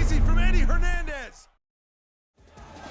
crazy from Eddie Hernandez.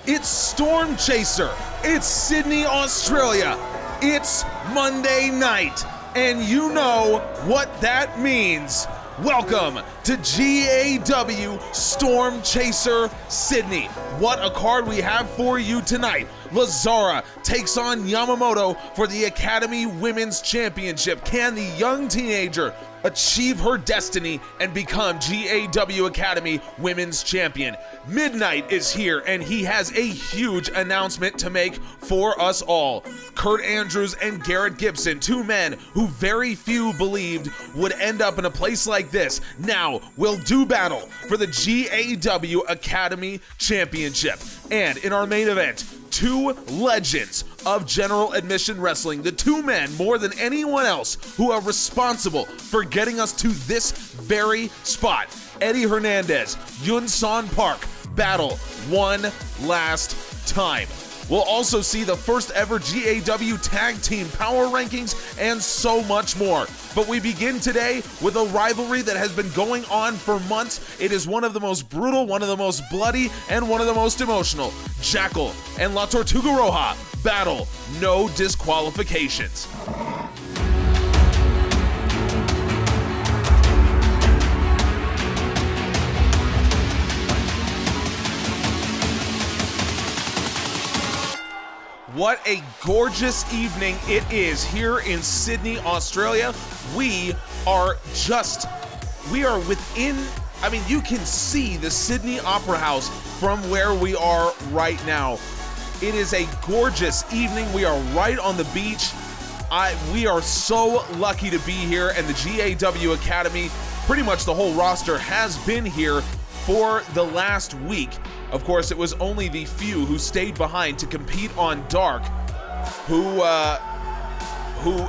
It's Stormchaser. It's Sydney, Australia. It's Monday night, and you know what that means. Welcome to GAW Stormchaser Sydney. What a card we have for you tonight. Lazzara takes on Yamamoto for the Academy Women's Championship. Can the young teenager achieve her destiny and become GAW Academy Women's Champion? Midnight is here, and he has a huge announcement to make for us all. Kurt Andrews and Garrett Gibson, two men who very few believed would end up in a place like this, now will do battle for the GAW Academy Championship. And in our main event, two legends of general admission wrestling, the two men more than anyone else who are responsible for getting us to this very spot. Eddie Hernandez, Yunsan Park battle one last time. We'll also see the first ever GAW tag team power rankings and so much more. But we begin today with a rivalry that has been going on for months. It is one of the most brutal, one of the most bloody, and one of the most emotional. Jackal and La Tortuga Roja battle, no disqualifications. What a gorgeous evening it is here in Sydney, Australia. We are within, I mean, you can see the Sydney Opera House from where we are right now. It is a gorgeous evening. We are right on the beach. We are so lucky to be here, and the GAW Academy, pretty much the whole roster, has been here for the last week. Of course, it was only the few who stayed behind to compete on Dark who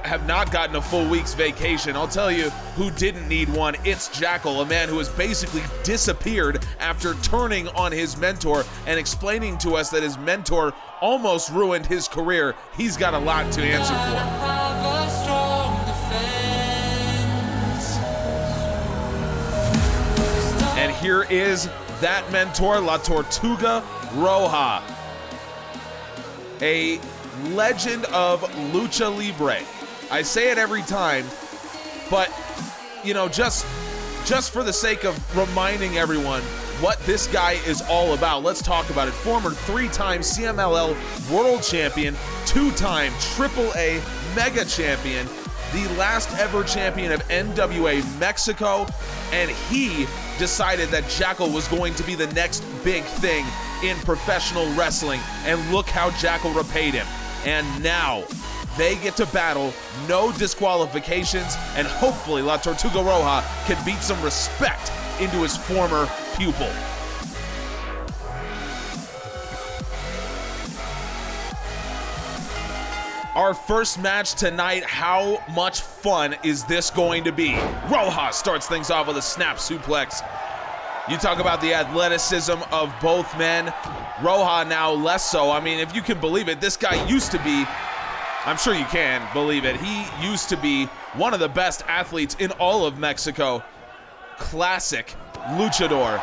have not gotten a full week's vacation. I'll tell you who didn't need one. It's Jackal, a man who has basically disappeared after turning on his mentor and explaining to us that his mentor almost ruined his career. He's got a lot to answer for. And here is that mentor, La Tortuga Roja, a legend of Lucha Libre. I say it every time, but you know, just for the sake of reminding everyone what this guy is all about, let's talk about it. Former three-time CMLL World Champion, two-time AAA Mega Champion, the last ever champion of NWA Mexico, and he decided that Jackal was going to be the next big thing in professional wrestling, and look how Jackal repaid him. And now they get to battle, no disqualifications, and hopefully La Tortuga Roja can beat some respect into his former pupil. Our first match tonight, how much fun is this going to be? Roja starts things off with a snap suplex. You talk about the athleticism of both men. Roja now less so. I mean, if you can believe it, this guy used to be, I'm sure you can believe it, he used to be one of the best athletes in all of Mexico. Classic luchador,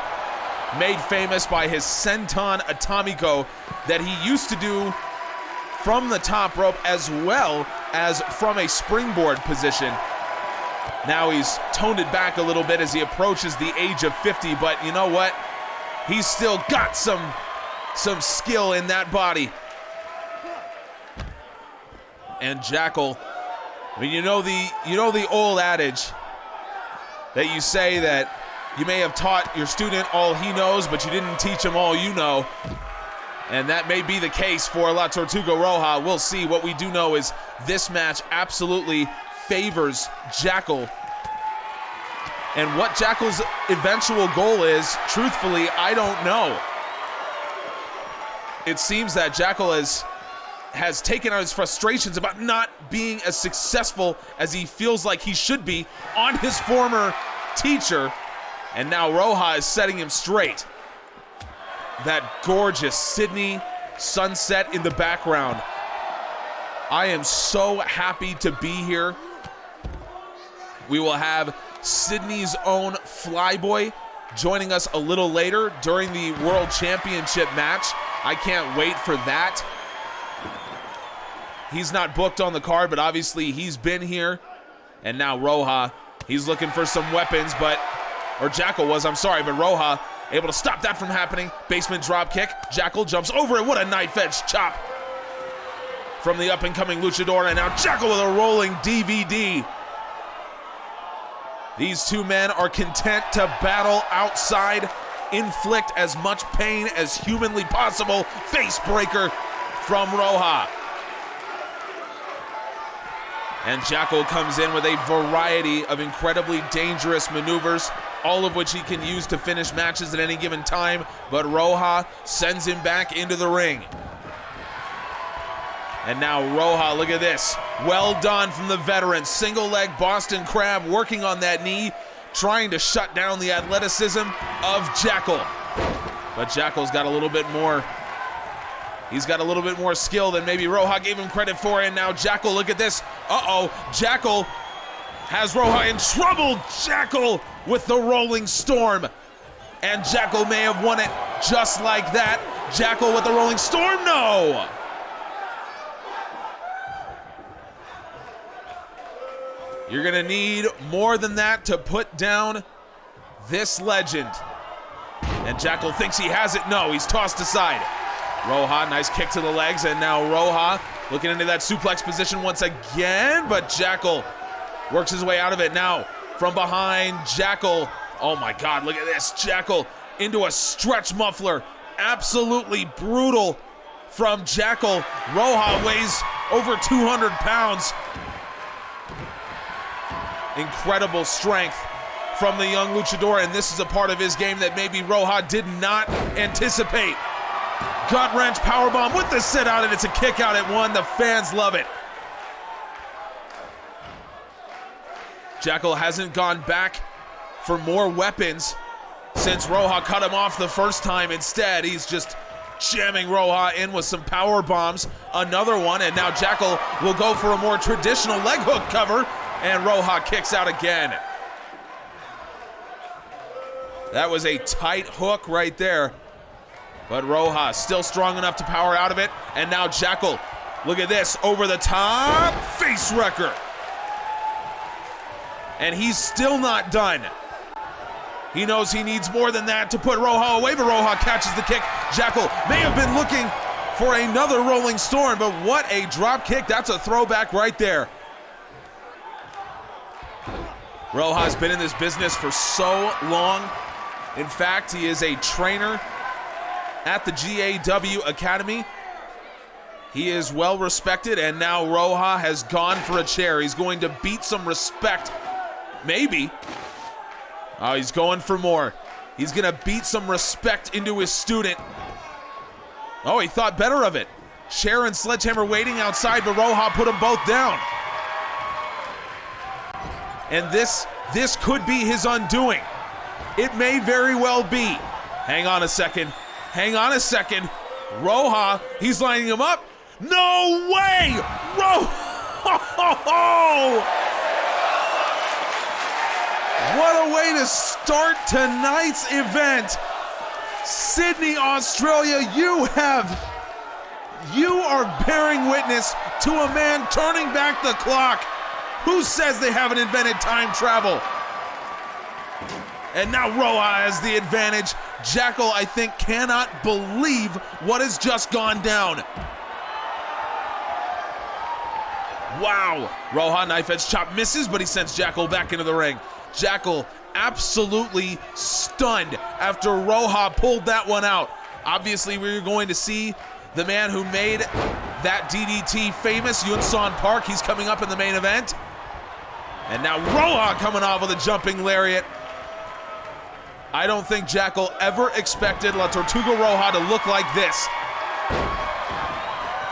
made famous by his senton atomico that he used to do from the top rope as well as from a springboard position. Now he's toned it back a little bit as he approaches the age of 50, but you know what? He's still got some skill in that body. And Jackal, I mean, you know the old adage that you say that you may have taught your student all he knows, but you didn't teach him all you know. And that may be the case for La Tortuga Roja. We'll see. What we do know is this match absolutely favors Jackal. And what Jackal's eventual goal is, truthfully, I don't know. It seems that Jackal has taken out his frustrations about not being as successful as he feels like he should be on his former teacher. And now Roja is setting him straight. That gorgeous Sydney sunset in the background. I am so happy to be here. We will have Sydney's own Flyboy joining us a little later during the World Championship match. I can't wait for that. He's not booked on the card, but obviously he's been here. And now Roja, he's looking for some weapons, or Jackal was, I'm sorry, but Roja able to stop that from happening. Basement drop kick. Jackal jumps over it. What a knife edge chop from the up-and-coming luchador. And now Jackal with a rolling DVD. These two men are content to battle outside, inflict as much pain as humanly possible. Face breaker from Roja. And Jackal comes in with a variety of incredibly dangerous maneuvers, all of which he can use to finish matches at any given time, but Roja sends him back into the ring. And now Roja, look at this. Well done from the veteran. Single leg Boston Crab working on that knee, trying to shut down the athleticism of Jackal. But Jackal's got a little bit more. He's got a little bit more skill than maybe Roja gave him credit for. And now Jackal, look at this. Jackal has Roja in trouble. Jackal with the rolling storm. And Jackal may have won it just like that. Jackal with the rolling storm, no! You're gonna need more than that to put down this legend. And Jackal thinks he has it. No, he's tossed aside. Roja, nice kick to the legs, and now Roja looking into that suplex position once again, but Jackal works his way out of it. Now, from behind, Jackal, oh my God, look at this. Jackal into a stretch muffler. Absolutely brutal from Jackal. Roja weighs over 200 pounds. Incredible strength from the young luchador, and this is a part of his game that maybe Roja did not anticipate. Gut wrench powerbomb with the sit out, and it's a kick out at one. The fans love it. Jackal hasn't gone back for more weapons since Roja cut him off the first time. Instead, he's just jamming Roja in with some power bombs. Another one, and now Jackal will go for a more traditional leg hook cover, and Roja kicks out again. That was a tight hook right there. But Roja still strong enough to power out of it. And now Jackal, look at this, over the top, face wrecker. And he's still not done. He knows he needs more than that to put Roja away, but Roja catches the kick. Jackal may have been looking for another rolling storm, but what a drop kick. That's a throwback right there. Roja's been in this business for so long. In fact, he is a trainer at the GAW Academy. He is well respected, and now Roja has gone for a chair. He's going to beat some respect. Maybe. Oh, he's going for more. He's gonna beat some respect into his student. Oh, he thought better of it. Chair and sledgehammer waiting outside, but Roja put them both down. And this could be his undoing. It may very well be. Hang on a second. Hang on a second. Roja, he's lining him up. No way! What a way to start tonight's event. Sydney, Australia, you are bearing witness to a man turning back the clock. Who says they haven't invented time travel? And now Roja has the advantage. Jackal, I think, cannot believe what has just gone down. Wow. Roja knife edge chop misses, but he sends Jackal back into the ring. Jackal absolutely stunned after Roja pulled that one out. Obviously, we're going to see the man who made that DDT famous, Yunsan Park. He's coming up in the main event. And now Roja coming off with a jumping lariat. I don't think Jackal ever expected La Tortuga Roja to look like this.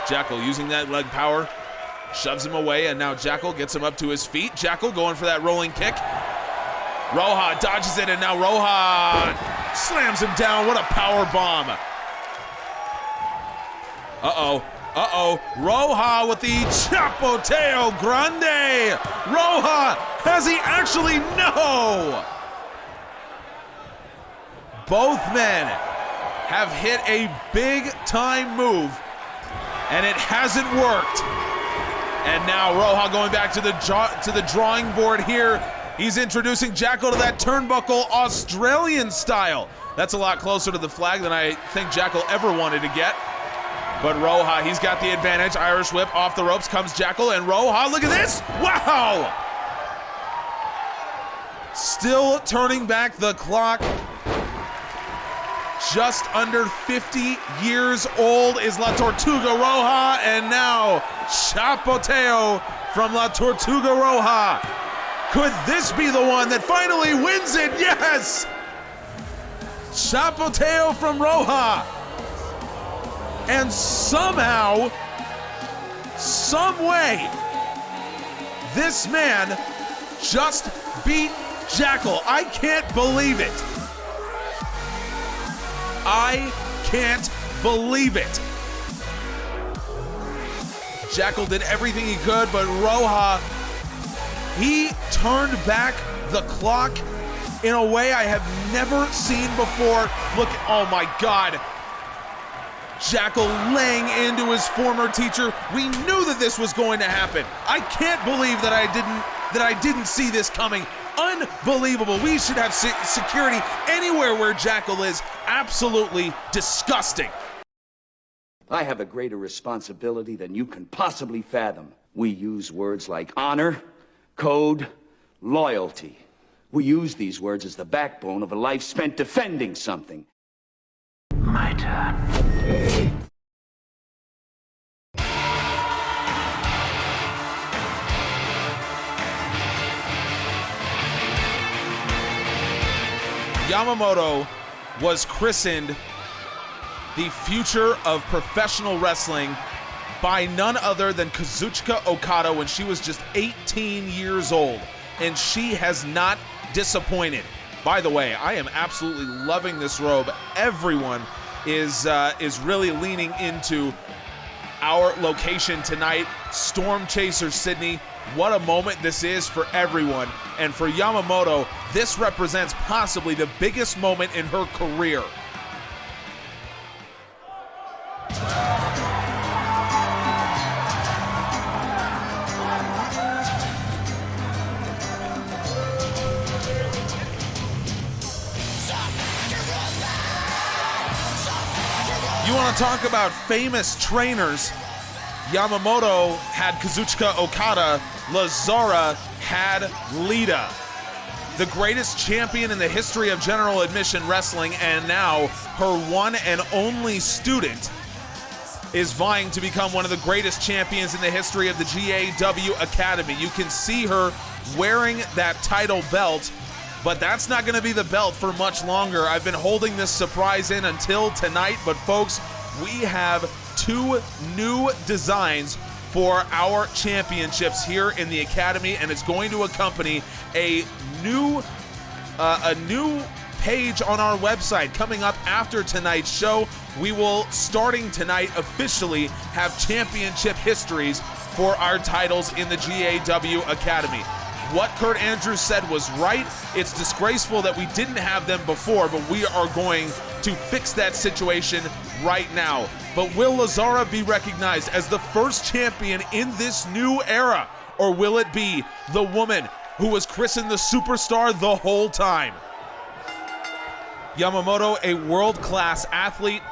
Jackal using that leg power, shoves him away, and now Jackal gets him up to his feet. Jackal going for that rolling kick. Roja dodges it, and now Roja slams him down. What a power bomb. Roja with the Chapoteo Grande. Roja, has he actually? No! Both men have hit a big-time move, and it hasn't worked. And now Roja going back to the drawing board here. He's introducing Jackal to that turnbuckle Australian style. That's a lot closer to the flag than I think Jackal ever wanted to get. But Roja, he's got the advantage. Irish whip off the ropes comes Jackal, and Roja, look at this! Wow! Still turning back the clock. Just under 50 years old is La Tortuga Roja, and now Chapoteo from La Tortuga Roja. Could this be the one that finally wins it? Yes! Chapoteo from Roja. And somehow, some way, this man just beat Jackal. I can't believe it. I can't believe it. Jackal did everything he could, but Roja, he turned back the clock in a way I have never seen before. Look, oh my God. Jackal laying into his former teacher. We knew that this was going to happen. I can't believe that I didn't see this coming. Unbelievable. We should have security anywhere where Jackal is. Absolutely disgusting. I have a greater responsibility than you can possibly fathom. We use words like honor, code, loyalty. We use these words as the backbone of a life spent defending something. My turn. Yamamoto was christened the future of professional wrestling by none other than Kazuchika Okada when she was just 18 years old, and she has not disappointed. By the way, I am absolutely loving this robe. Everyone is really leaning into our location tonight, Stormchaser Sydney. What a moment this is for everyone. And for Yamamoto, this represents possibly the biggest moment in her career. You want to talk about famous trainers? Yamamoto had Kazuchika Okada, Lazzara had Lita. The greatest champion in the history of general admission wrestling, and now her one and only student is vying to become one of the greatest champions in the history of the GAW Academy. You can see her wearing that title belt, but that's not going to be the belt for much longer. I've been holding this surprise in until tonight, but folks, we have two new designs for our championships here in the Academy, and it's going to accompany a new page on our website. Coming up after tonight's show, we will, starting tonight, officially have championship histories for our titles in the GAW Academy. What Kurt Andrews said was right. It's disgraceful that we didn't have them before, but we are going to fix that situation right now. But will Lazzara be recognized as the first champion in this new era? Or will it be the woman who was christened the superstar the whole time? Yamamoto, a world-class athlete.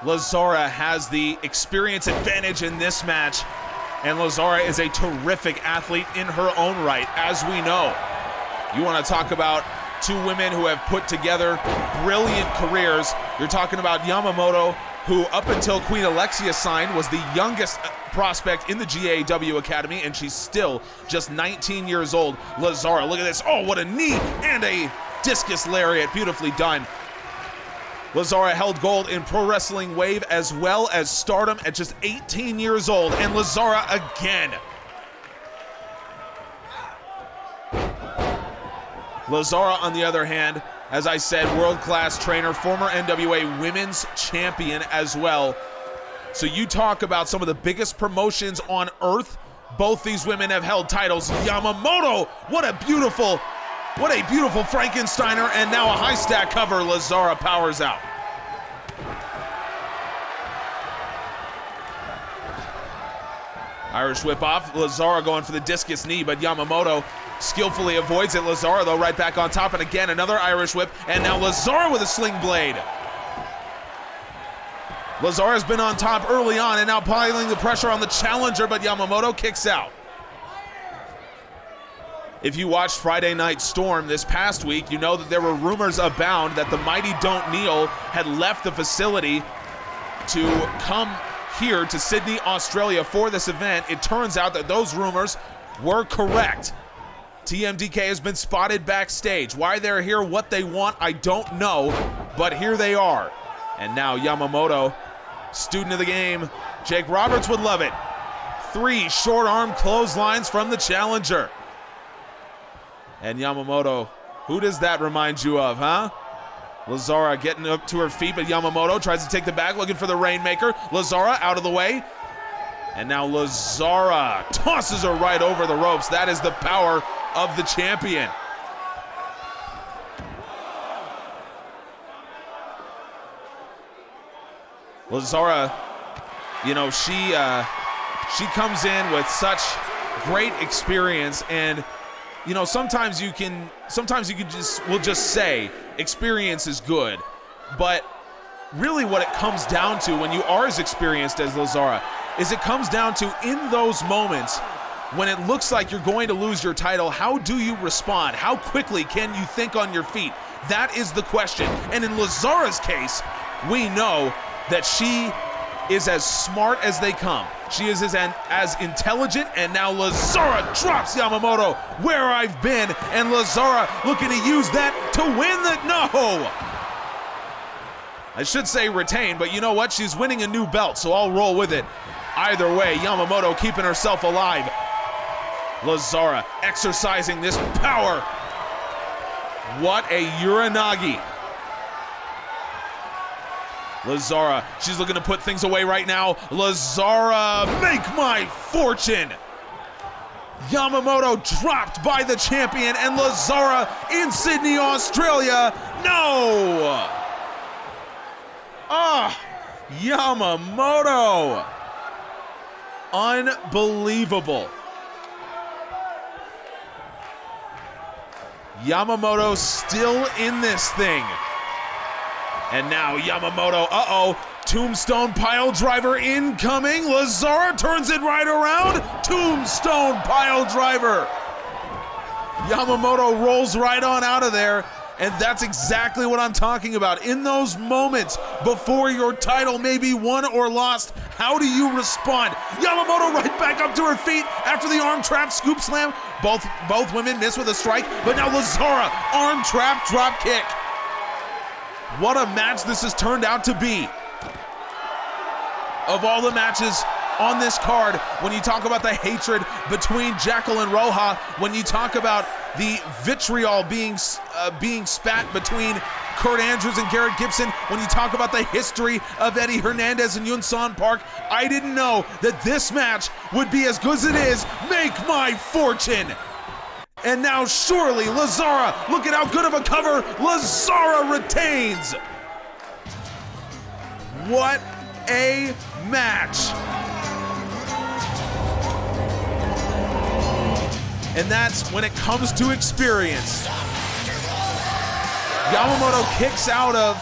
Lazzara has the experience advantage in this match. And Lazzara is a terrific athlete in her own right, as we know. You want to talk about two women who have put together brilliant careers. You're talking about Yamamoto, who up until Queen Alexia signed was the youngest prospect in the GAW Academy, and she's still just 19 years old. Lazzara, look at this. Oh, what a knee and a discus lariat. Beautifully done. Lazzara held gold in Pro Wrestling Wave as well as Stardom at just 18 years old, and Lazzara again. Lazzara, on the other hand, as I said, world-class trainer, former NWA Women's Champion as well. So you talk about some of the biggest promotions on earth. Both these women have held titles. Yamamoto, what a beautiful What a beautiful Frankensteiner, and now a high stack cover. Lazzara powers out. Irish whip off. Lazzara going for the discus knee, but Yamamoto skillfully avoids it. Lazzara, though, right back on top, and again, another Irish whip, and now Lazzara with a sling blade. Lazzara's been on top early on, and now piling the pressure on the challenger, but Yamamoto kicks out. If you watched Friday Night Storm this past week, you know that there were rumors abound that the mighty Don't Kneel had left the facility to come here to Sydney, Australia for this event. It turns out that those rumors were correct. TMDK has been spotted backstage. Why they're here, what they want, I don't know, but here they are. And now Yamamoto, student of the game, Jake Roberts would love it. 3 short arm clotheslines from the challenger. And Yamamoto, who does that remind you of, huh? Lazzara getting up to her feet, but Yamamoto tries to take the back, looking for the Rainmaker. Lazzara out of the way. And now Lazzara tosses her right over the ropes. That is the power of the champion. Lazzara, you know, she comes in with such great experience, and you know, sometimes you can just say experience is good, but really what it comes down to when you are as experienced as Lazzara is it comes down to, in those moments when it looks like you're going to lose your title, how do you respond? How quickly can you think on your feet? That is the question. And in Lazzara's case, we know that she is as smart as they come. She is as intelligent, and now Lazzara drops Yamamoto where I've been, and Lazzara looking to use that to win the, no! I should say retain, but you know what? She's winning a new belt, so I'll roll with it. Either way, Yamamoto keeping herself alive. Lazzara exercising this power. What a Uranagi. Lazzara, she's looking to put things away right now. Lazzara, make my fortune. Yamamoto dropped by the champion, and Lazzara in Sydney, Australia. No! Yamamoto. Unbelievable. Yamamoto still in this thing. And now Yamamoto, tombstone pile driver incoming. Lazzara turns it right around. Tombstone pile driver. Yamamoto rolls right on out of there. And that's exactly what I'm talking about. In those moments before your title may be won or lost, how do you respond? Yamamoto right back up to her feet after the arm trap scoop slam. Both women miss with a strike, but now Lazzara, arm trap drop kick. What a match this has turned out to be. Of all the matches on this card, when you talk about the hatred between Jackal and Roja, when you talk about the vitriol being spat between Kurt Andrews and Garrett Gibson, when you talk about the history of Eddie Hernandez and Yunsan Park, I didn't know that this match would be as good as it is. Make my fortune. And now surely Lazzara, look at how good of a cover. Lazzara retains. What a match. And that's when it comes to experience. Yamamoto kicks out of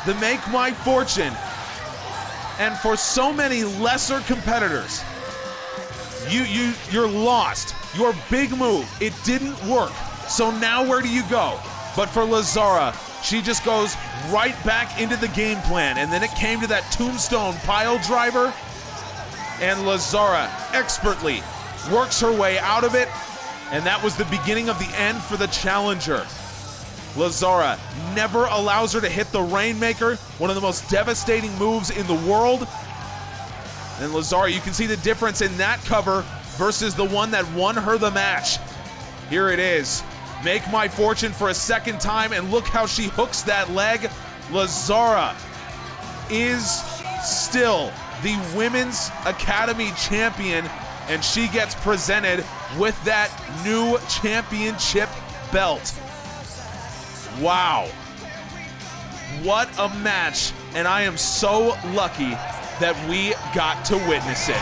the Make My Fortune. And for so many lesser competitors, you're lost. Your big move, it didn't work. So now where do you go? But for Lazzara, she just goes right back into the game plan. And then it came to that tombstone pile driver. And Lazzara expertly works her way out of it. And that was the beginning of the end for the challenger. Lazzara never allows her to hit the Rainmaker, one of the most devastating moves in the world. And Lazzara, you can see the difference in that cover versus the one that won her the match. Here it is. Make My Fortune for a second time, and look how she hooks that leg. Lazzara is still the Women's Academy champion, and she gets presented with that new championship belt. Wow. What a match, and I am so lucky that we got to witness it.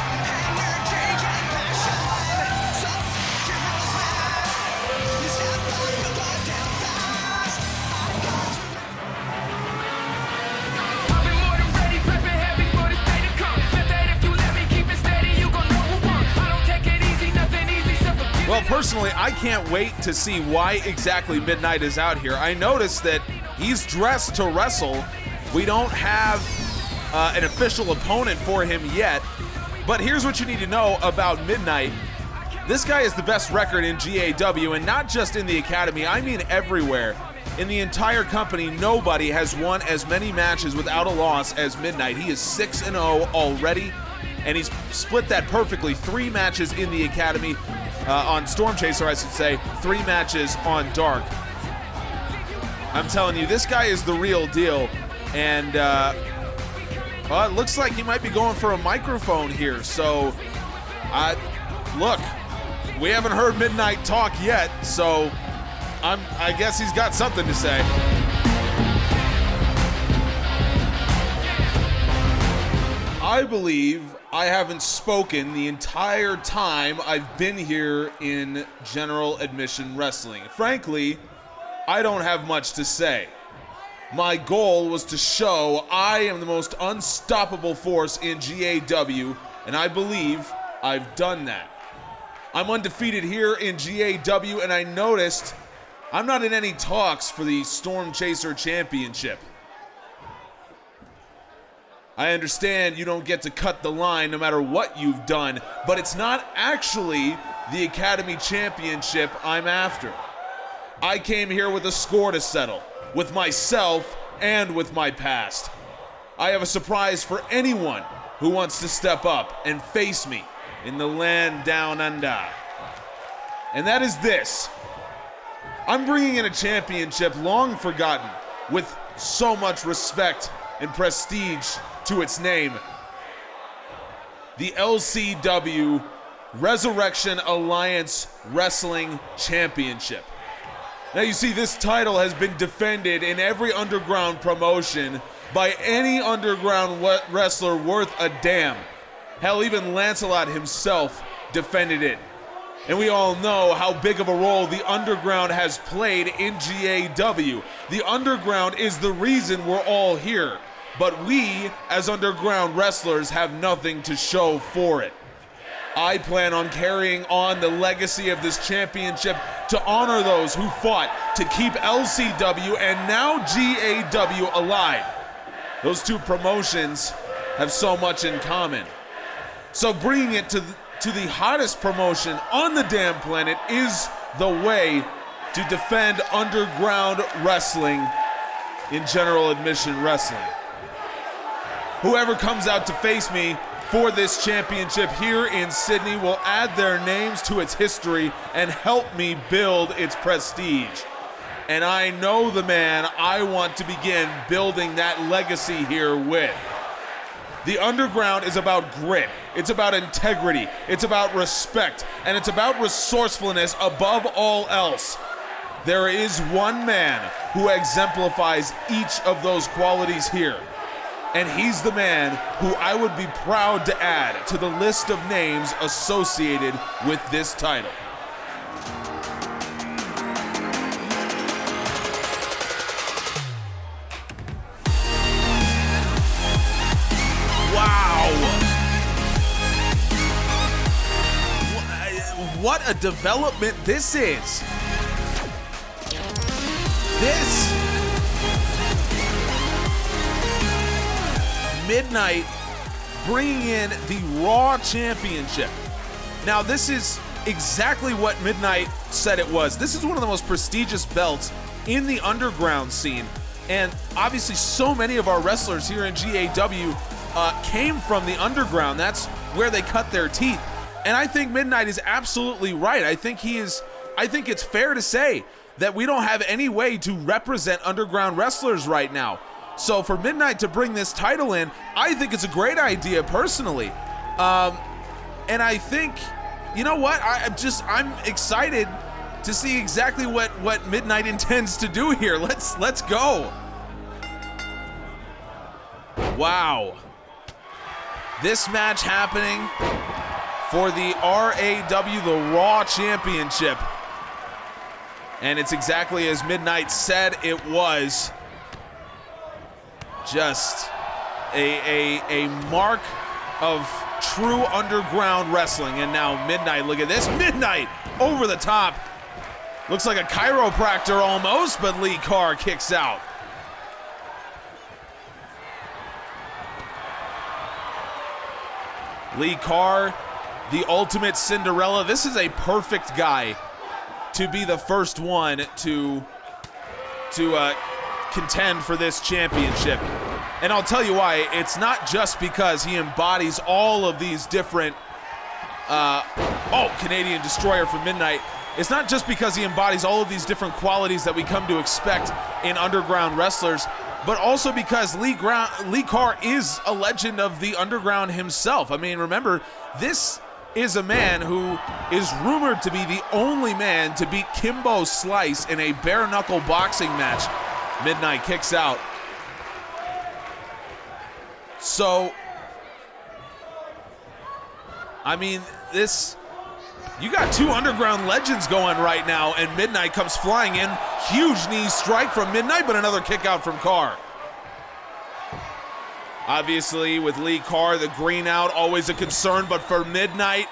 Well, personally, I can't wait to see why exactly Midnight is out here. I noticed that he's dressed to wrestle. We don't have an official opponent for him yet, but here's what you need to know about Midnight. This guy is the best record in GAW, and not just in the Academy, I mean everywhere. In the entire company, nobody has won as many matches without a loss as Midnight. He is 6-0 already, and he's split that perfectly. 3 matches in the Academy, on Stormchaser, I should say, 3 matches on Dark. I'm telling you, this guy is the real deal, and it looks like he might be going for a microphone here, so look, we haven't heard Midnight talk yet, so I guess he's got something to say. I believe I haven't spoken the entire time I've been here in General Admission Wrestling. Frankly, I don't have much to say. My goal was to show I am the most unstoppable force in GAW, and I believe I've done that. I'm undefeated here in GAW, and I noticed I'm not in any talks for the Stormchaser Championship. I understand you don't get to cut the line no matter what you've done, but it's not actually the Academy Championship I'm after. I came here with a score to settle, with myself and with my past. I have a surprise for anyone who wants to step up and face me in the land down under. And that is this. I'm bringing in a championship long forgotten, with so much respect and prestige to its name. The LCW Resurrection Alliance Wrestling Championship. Now you see, this title has been defended in every underground promotion by any underground wrestler worth a damn. Hell, even Lancelot himself defended it. And we all know how big of a role the underground has played in GAW. The underground is the reason we're all here. But we, as underground wrestlers, have nothing to show for it. I plan on carrying on the legacy of this championship to honor those who fought to keep LCW and now GAW alive. Those two promotions have so much in common. So bringing it to the hottest promotion on the damn planet is the way to defend underground wrestling in General Admission Wrestling. Whoever comes out to face me for this championship here in Sydney will add their names to its history and help me build its prestige. And I know the man I want to begin building that legacy here with. The underground is about grit, it's about integrity, it's about respect, and it's about resourcefulness above all else. There is one man who exemplifies each of those qualities here. And he's the man who I would be proud to add to the list of names associated with this title. Wow! What a development this is! Midnight bringing in the Raw Championship. Now, this is exactly what Midnight said it was. This is one of the most prestigious belts in the underground scene. And obviously, so many of our wrestlers here in GAW came from the underground. That's where they cut their teeth. And I think Midnight is absolutely right. I think it's fair to say that we don't have any way to represent underground wrestlers right now. So for Midnight to bring this title in, I think it's a great idea personally. And I think, you know what? I'm excited to see exactly what Midnight intends to do here. Let's go. Wow. This match happening for the RAW, the Raw Championship. And it's exactly as Midnight said it was. Just a mark of true underground wrestling. And now Midnight, look at this. Midnight over the top. Looks like a chiropractor almost, but Lee Carr kicks out. Lee Carr, the ultimate Cinderella. This is a perfect guy to be the first one to contend for this championship. And I'll tell you why. It's not just because he embodies all of these different Canadian Destroyer from Midnight. It's not just because he embodies all of these different qualities that we come to expect in underground wrestlers, but also because Lee Carr is a legend of the underground himself. I mean, remember, this is a man who is rumored to be the only man to beat Kimbo Slice in a bare-knuckle boxing match. Midnight kicks out. So, I mean, you got two underground legends going right now, and Midnight comes flying in. Huge knee strike from Midnight, but another kick out from Carr. Obviously, with Lee Carr, the green out, always a concern, but for Midnight,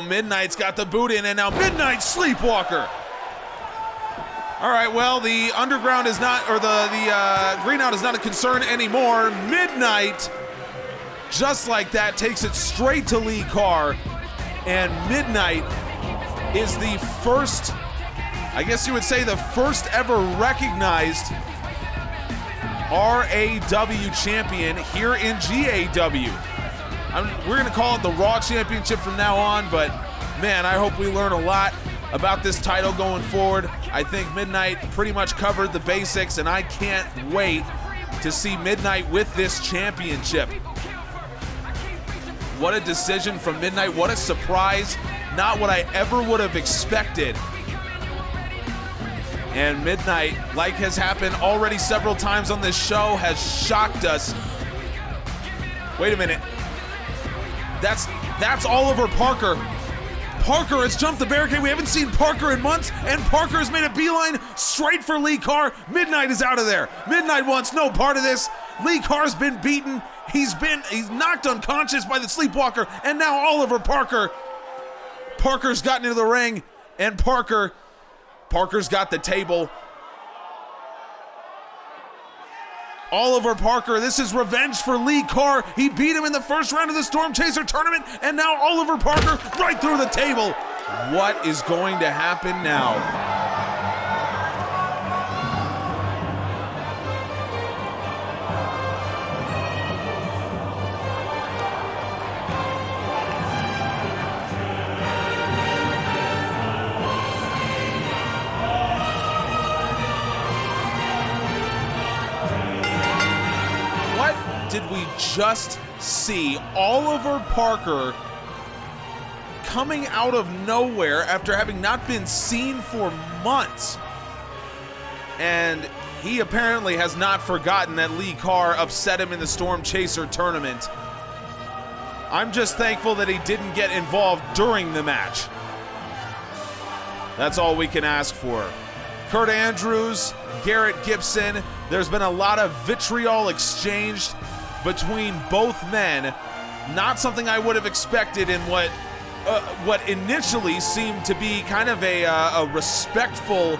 Midnight's got the boot in, and now Midnight Sleepwalker. All right, well, the underground is not, or the green out is not a concern anymore. Midnight, just like that, takes it straight to Lee Carr, and Midnight is the first, I guess you would say, the first ever recognized RAW champion here in GAW. We're going to call it the Raw Championship from now on, but man, I hope we learn a lot about this title going forward. I think Midnight pretty much covered the basics, and I can't wait to see Midnight with this championship. What a decision from Midnight. What a surprise. Not what I ever would have expected. And Midnight, like has happened already several times on this show, has shocked us. Wait a minute. That's Oliver Parker. Parker has jumped the barricade. We haven't seen Parker in months, and Parker has made a beeline straight for Lee Carr. Midnight is out of there. Midnight wants no part of this. Lee Carr's been beaten. He's knocked unconscious by the Sleepwalker, and now Oliver Parker. Parker's gotten into the ring, and Parker's got the table. Oliver Parker, this is revenge for Lee Carr. He beat him in the first round of the Stormchaser tournament, and now Oliver Parker right through the table. What is going to happen now? Did we just see Oliver Parker coming out of nowhere after having not been seen for months? And he apparently has not forgotten that Lee Carr upset him in the Stormchaser tournament. I'm just thankful that he didn't get involved during the match. That's all we can ask for. Kurt Andrews, Garrett Gibson, there's been a lot of vitriol exchanged between both men. Not something I would have expected in what initially seemed to be kind of a respectful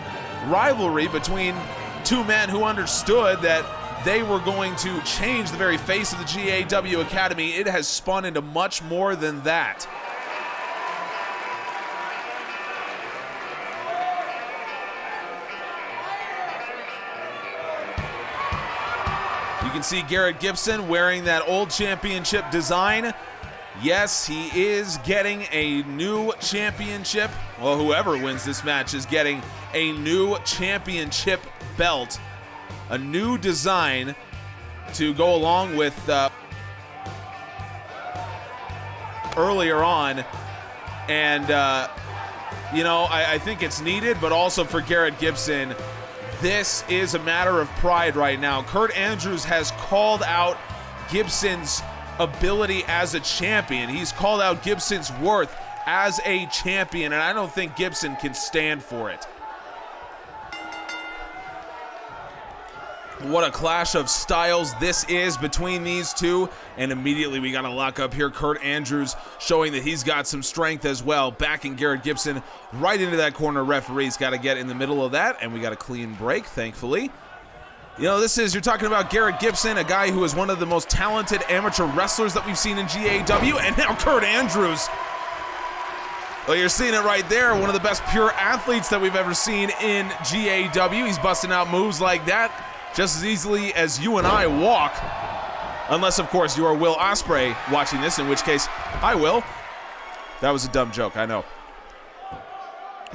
rivalry between two men who understood that they were going to change the very face of the GAW Academy. It has spun into much more than that. You can see Garrett Gibson wearing that old championship design. Yes, he is getting a new championship. Well, whoever wins this match is getting a new championship belt. A new design to go along with earlier on. And you know, I think it's needed, but also for Garrett Gibson, this is a matter of pride right now. Kurt Andrews has called out Gibson's ability as a champion. He's called out Gibson's worth as a champion, and I don't think Gibson can stand for it. What a clash of styles this is between these two, and immediately we got to lock up here. Kurt Andrews showing that he's got some strength as well, backing Garrett Gibson right into that corner. Referee's got to get in the middle of that, and we got a clean break, thankfully. You know, you're talking about Garrett Gibson, a guy who is one of the most talented amateur wrestlers that we've seen in GAW, and now Kurt Andrews. Well, you're seeing it right there, one of the best pure athletes that we've ever seen in GAW. He's busting out moves like that just as easily as you and I walk. Unless, of course, you are Will Ospreay watching this, in which case, I will. That was a dumb joke, I know.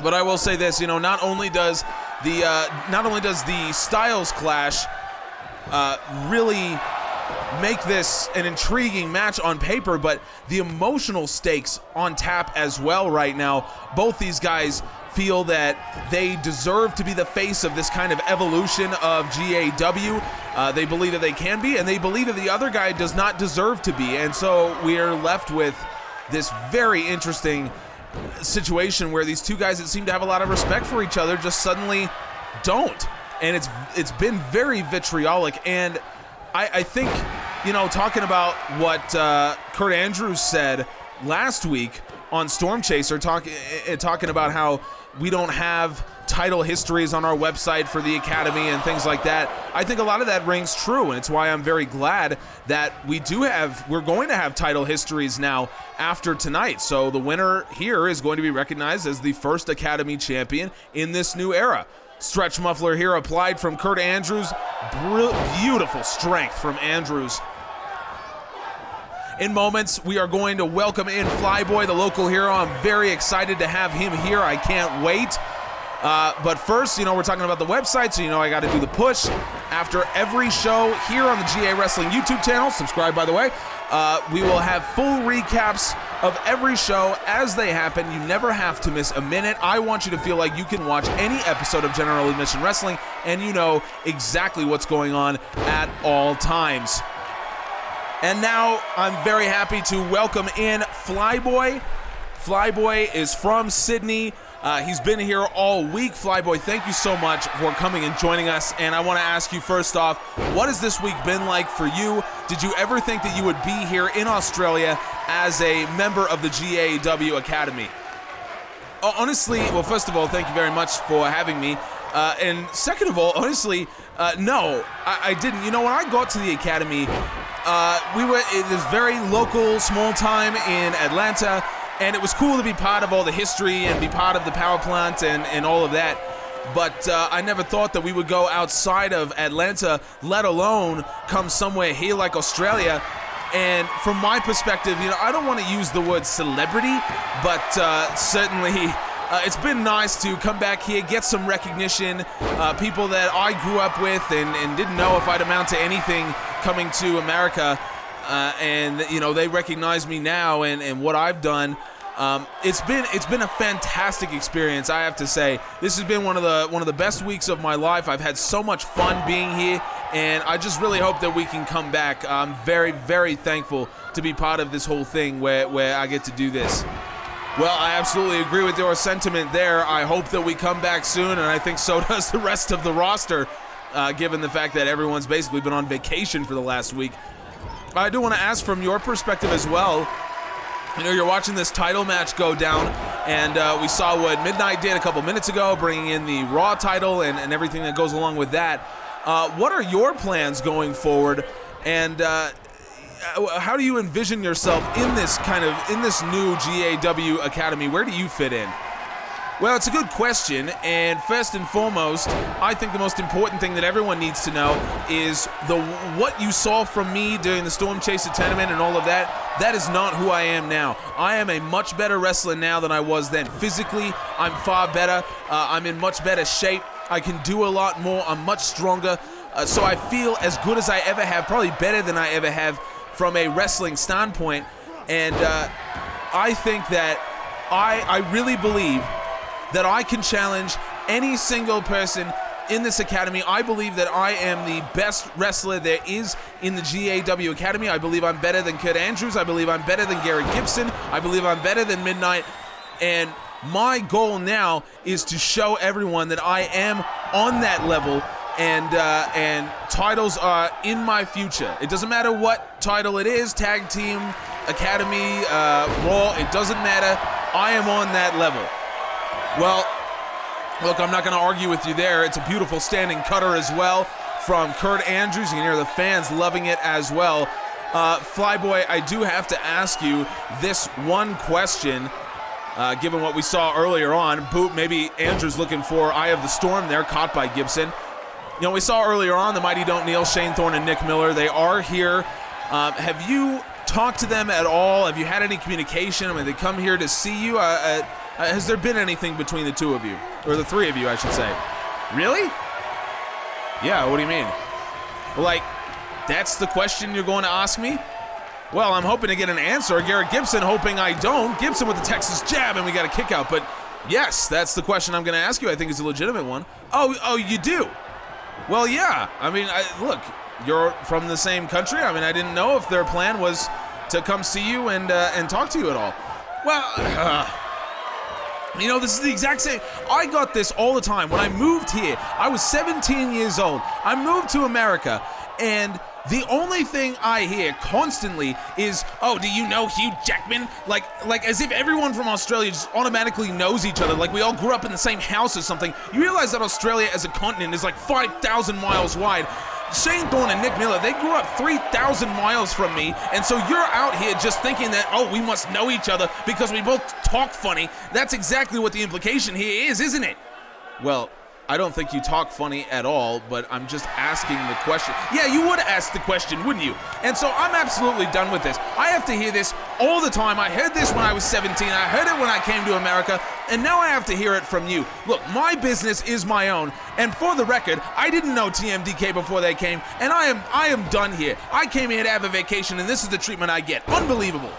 But I will say this, you know, not only does the styles clash really make this an intriguing match on paper, but the emotional stakes on tap as well right now. Both these guys feel that they deserve to be the face of this kind of evolution of GAW. They believe that they can be, and they believe that the other guy does not deserve to be. And so we're left with this very interesting situation where these two guys that seem to have a lot of respect for each other just suddenly don't. And it's been very vitriolic. And I think, you know, talking about what Kurt Andrews said last week on Stormchaser, talking about how we don't have title histories on our website for the Academy and things like that. I think a lot of that rings true, and it's why I'm very glad that we're going to have title histories now after tonight. So the winner here is going to be recognized as the first Academy champion in this new era. Stretch muffler here applied from Kurt Andrews. Beautiful strength from Andrews. In moments, we are going to welcome in Flyboy, the local hero. I'm very excited to have him here. I can't wait. But first, you know, we're talking about the website, so you know I got to do the push. After every show here on the GA Wrestling YouTube channel, subscribe by the way, we will have full recaps of every show as they happen. You never have to miss a minute. I want you to feel like you can watch any episode of General Admission Wrestling and you know exactly what's going on at all times. And now I'm very happy to welcome in Flyboy. Flyboy is from Sydney. He's been here all week. Flyboy, thank you so much for coming and joining us. And I want to ask you first off, what has this week been like for you? Did you ever think that you would be here in Australia as a member of the GAW Academy? Honestly, well, first of all, thank you very much for having me. And second of all, honestly, no, I didn't. You know, when I got to the Academy, we were in this very local, small time in Atlanta, and it was cool to be part of all the history and be part of the power plant and all of that. But I never thought that we would go outside of Atlanta, let alone come somewhere here like Australia. And from my perspective, you know, I don't want to use the word celebrity, but certainly it's been nice to come back here, get some recognition, people that I grew up with and didn't know if I'd amount to anything coming to America, and you know, they recognize me now and what I've done. It's been a fantastic experience, I have to say. This has been one of the best weeks of my life. I've had so much fun being here, and I just really hope that we can come back. I'm very, very thankful to be part of this whole thing where I get to do this. Well, I absolutely agree with your sentiment there. I hope that we come back soon, and I think so does the rest of the roster, given the fact that everyone's basically been on vacation for the last week. I do want to ask from your perspective as well. You know, you're watching this title match go down, and we saw what Midnight did a couple minutes ago, bringing in the Raw title and everything that goes along with that. What are your plans going forward, and how do you envision yourself in this new GAW Academy? Where do you fit in? Well, it's a good question, and first and foremost, I think the most important thing that everyone needs to know is what you saw from me during the Stormchaser tournament and all of that. That is not who I am now. I am a much better wrestler now than I was then. Physically, I'm far better. I'm in much better shape. I can do a lot more. I'm much stronger. So I feel as good as I ever have, probably better than I ever have from a wrestling standpoint. And I think that I really believe that I can challenge any single person in this academy. I believe that I am the best wrestler there is in the GAW Academy. I believe I'm better than Kurt Andrews. I believe I'm better than Garrett Gibson. I believe I'm better than Midnight. And my goal now is to show everyone that I am on that level, and titles are in my future. It doesn't matter what title it is, tag team, academy, Raw, it doesn't matter. I am on that level. Well, look, I'm not going to argue with you there. It's a beautiful standing cutter as well from Kurt Andrews. You can hear the fans loving it as well. Flyboy, I do have to ask you this one question. Given what we saw earlier on, maybe Andrews looking for Eye of the Storm there, caught by Gibson. You know, we saw earlier on the Mighty Don't Kneel, Shane Thorne and Nick Miller. They are here. Have you talked to them at all? Have you had any communication? I mean, they come here to see you. Has there been anything between the two of you? Or the three of you, I should say. Really? Yeah, what do you mean? Well, like, that's the question you're going to ask me? Well, I'm hoping to get an answer. Garrett Gibson hoping I don't. Gibson with the Texas jab, and we got a kick out. But yes, that's the question I'm going to ask you. I think it's a legitimate one. Oh, you do? Well, yeah. I mean, look, you're from the same country. I mean, I didn't know if their plan was to come see you and talk to you at all. Well, you know, this is the exact same. I got this all the time. When I moved here, I was 17 years old. I moved to America, and the only thing I hear constantly is, oh, do you know Hugh Jackman? Like as if everyone from Australia just automatically knows each other, like we all grew up in the same house or something. You realize that Australia as a continent is like 5,000 miles wide. Shane Thorne and Nick Miller, they grew up 3,000 miles from me, and so you're out here just thinking that, oh, we must know each other because we both talk funny. That's exactly what the implication here is, isn't it? Well, I don't think you talk funny at all, but I'm just asking the question. Yeah, you would ask the question, wouldn't you? And so I'm absolutely done with this. I have to hear this all the time. I heard this when I was 17. I heard it when I came to America, and now I have to hear it from you. Look, my business is my own, and for the record, I didn't know TMDK before they came, and I am done here. I came here to have a vacation, and this is the treatment I get. Unbelievable.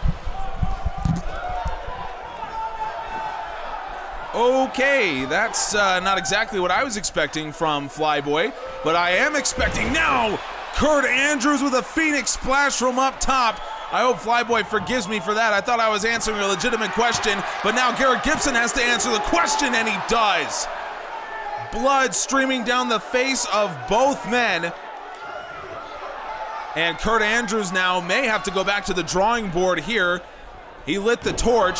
Okay, that's not exactly what I was expecting from Flyboy, but I am expecting now Kurt Andrews with a Phoenix splash from up top. I hope Flyboy forgives me for that. I thought I was answering a legitimate question, but now Garrett Gibson has to answer the question, and he does. Blood streaming down the face of both men. And Kurt Andrews now may have to go back to the drawing board here. He lit the torch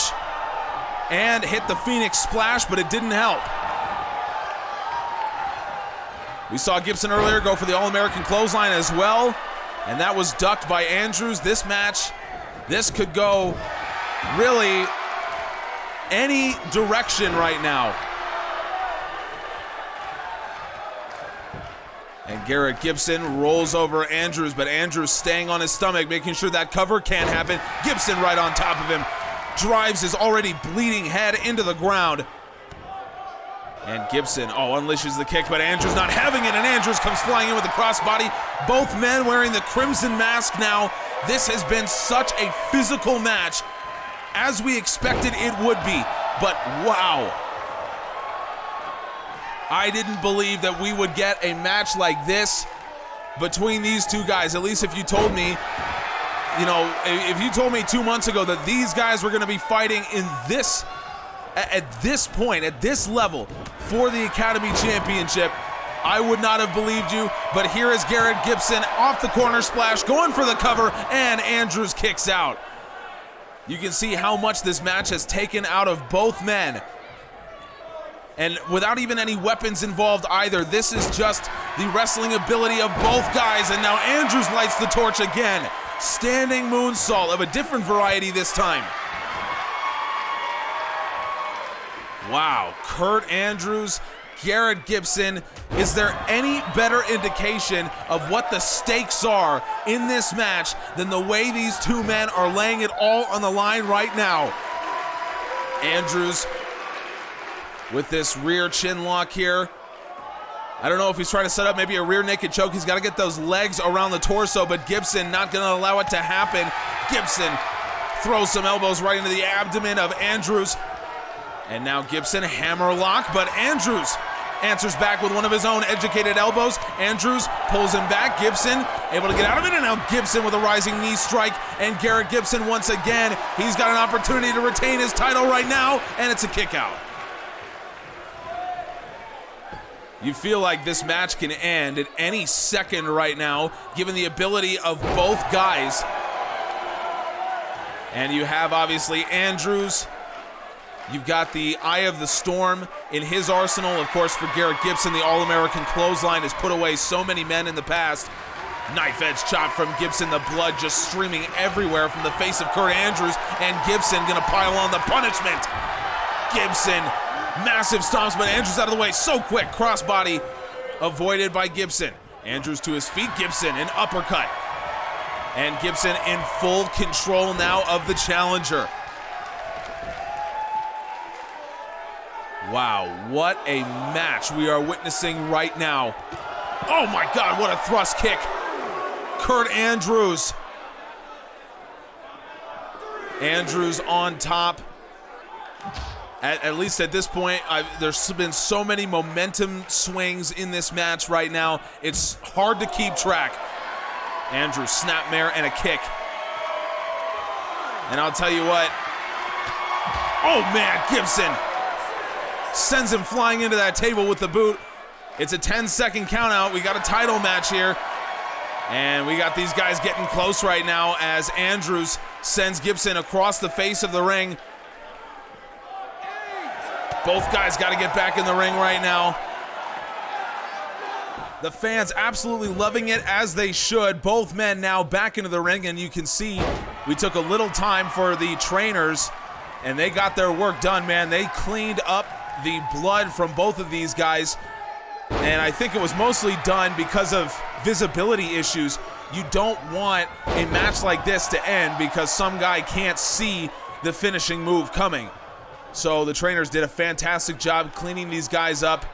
and hit the Phoenix splash, but it didn't help. We saw Gibson earlier go for the All-American clothesline as well, and that was ducked by Andrews. This match, this could go really any direction right now. And Garrett Gibson rolls over Andrews, but Andrews staying on his stomach, making sure that cover can't happen. Gibson right on top of him. Drives his already bleeding head into the ground. And Gibson, unleashes the kick, but Andrews not having it, and Andrews comes flying in with the crossbody. Both men wearing the crimson mask now. This has been such a physical match, as we expected it would be. But wow. I didn't believe that we would get a match like this between these two guys. At least if you told me, if you told me 2 months ago that these guys were going to be fighting at this point, at this level for the Academy Championship, I would not have believed you. But here is Garrett Gibson off the corner splash, going for the cover, and Andrews kicks out. You can see how much this match has taken out of both men. And without even any weapons involved either, this is just the wrestling ability of both guys. And now Andrews lights the torch again. Standing moonsault of a different variety this time. Wow, Kurt Andrews, Garrett Gibson. Is there any better indication of what the stakes are in this match than the way these two men are laying it all on the line right now? Andrews with this rear chin lock here. I don't know if he's trying to set up maybe a rear naked choke. He's got to get those legs around the torso, but Gibson not going to allow it to happen. Gibson throws some elbows right into the abdomen of Andrews. And now Gibson, hammerlock, but Andrews answers back with one of his own educated elbows. Andrews pulls him back. Gibson able to get out of it, and now Gibson with a rising knee strike. And Garrett Gibson once again, he's got an opportunity to retain his title right now, and it's a kick out. You feel like this match can end at any second right now, given the ability of both guys. And you have obviously Andrews. You've got the Eye of the Storm in his arsenal. Of course, for Garrett Gibson, the All-American clothesline has put away so many men in the past. Knife edge chop from Gibson, the blood just streaming everywhere from the face of Kurt Andrews, and Gibson gonna pile on the punishment. Gibson, massive stomps, but Andrews out of the way so quick. Crossbody avoided by Gibson. Andrews to his feet, Gibson, an uppercut. And Gibson in full control now of the challenger. Wow, what a match we are witnessing right now. Oh my God, what a thrust kick. Kurt Andrews. Andrews on top. At least at this point, there's been so many momentum swings in this match right now. It's hard to keep track. Andrews, snapmare and a kick. And I'll tell you what. Oh man, Gibson sends him flying into that table with the boot. It's a 10-second count out. We got a title match here. And we got these guys getting close right now as Andrews sends Gibson across the face of the ring. Both guys got to get back in the ring right now. The fans absolutely loving it, as they should. Both men now back into the ring, and you can see we took a little time for the trainers, and they got their work done, man. They cleaned up the blood from both of these guys, and I think it was mostly done because of visibility issues. You don't want a match like this to end because some guy can't see the finishing move coming. So the trainers did a fantastic job cleaning these guys up,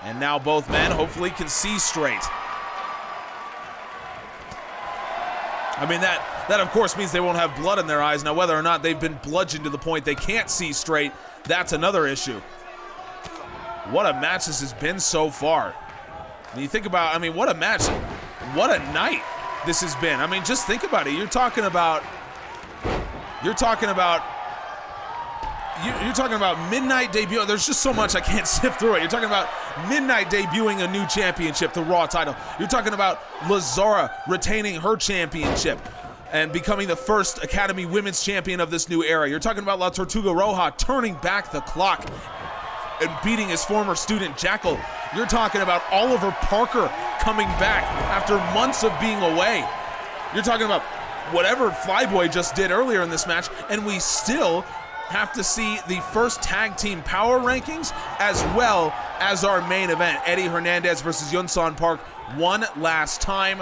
and now both men hopefully can see straight. I mean, that of course means they won't have blood in their eyes. Now, whether or not they've been bludgeoned to the point they can't see straight, that's another issue. What a match this has been so far. And you think about, I mean, what a match, what a night this has been. I mean, just think about it. You're talking about Midnight debut. There's just so much I can't sift through it. You're talking about Midnight debuting a new championship, the Raw title. You're talking about Lazzara retaining her championship and becoming the first Academy Women's Champion of this new era. You're talking about La Tortuga Roja turning back the clock and beating his former student Jackal. You're talking about Oliver Parker coming back after months of being away. You're talking about whatever Flyboy just did earlier in this match, and we still have to see the first tag team power rankings as well as our main event, Eddie Hernandez versus Yunsan Park, one last time.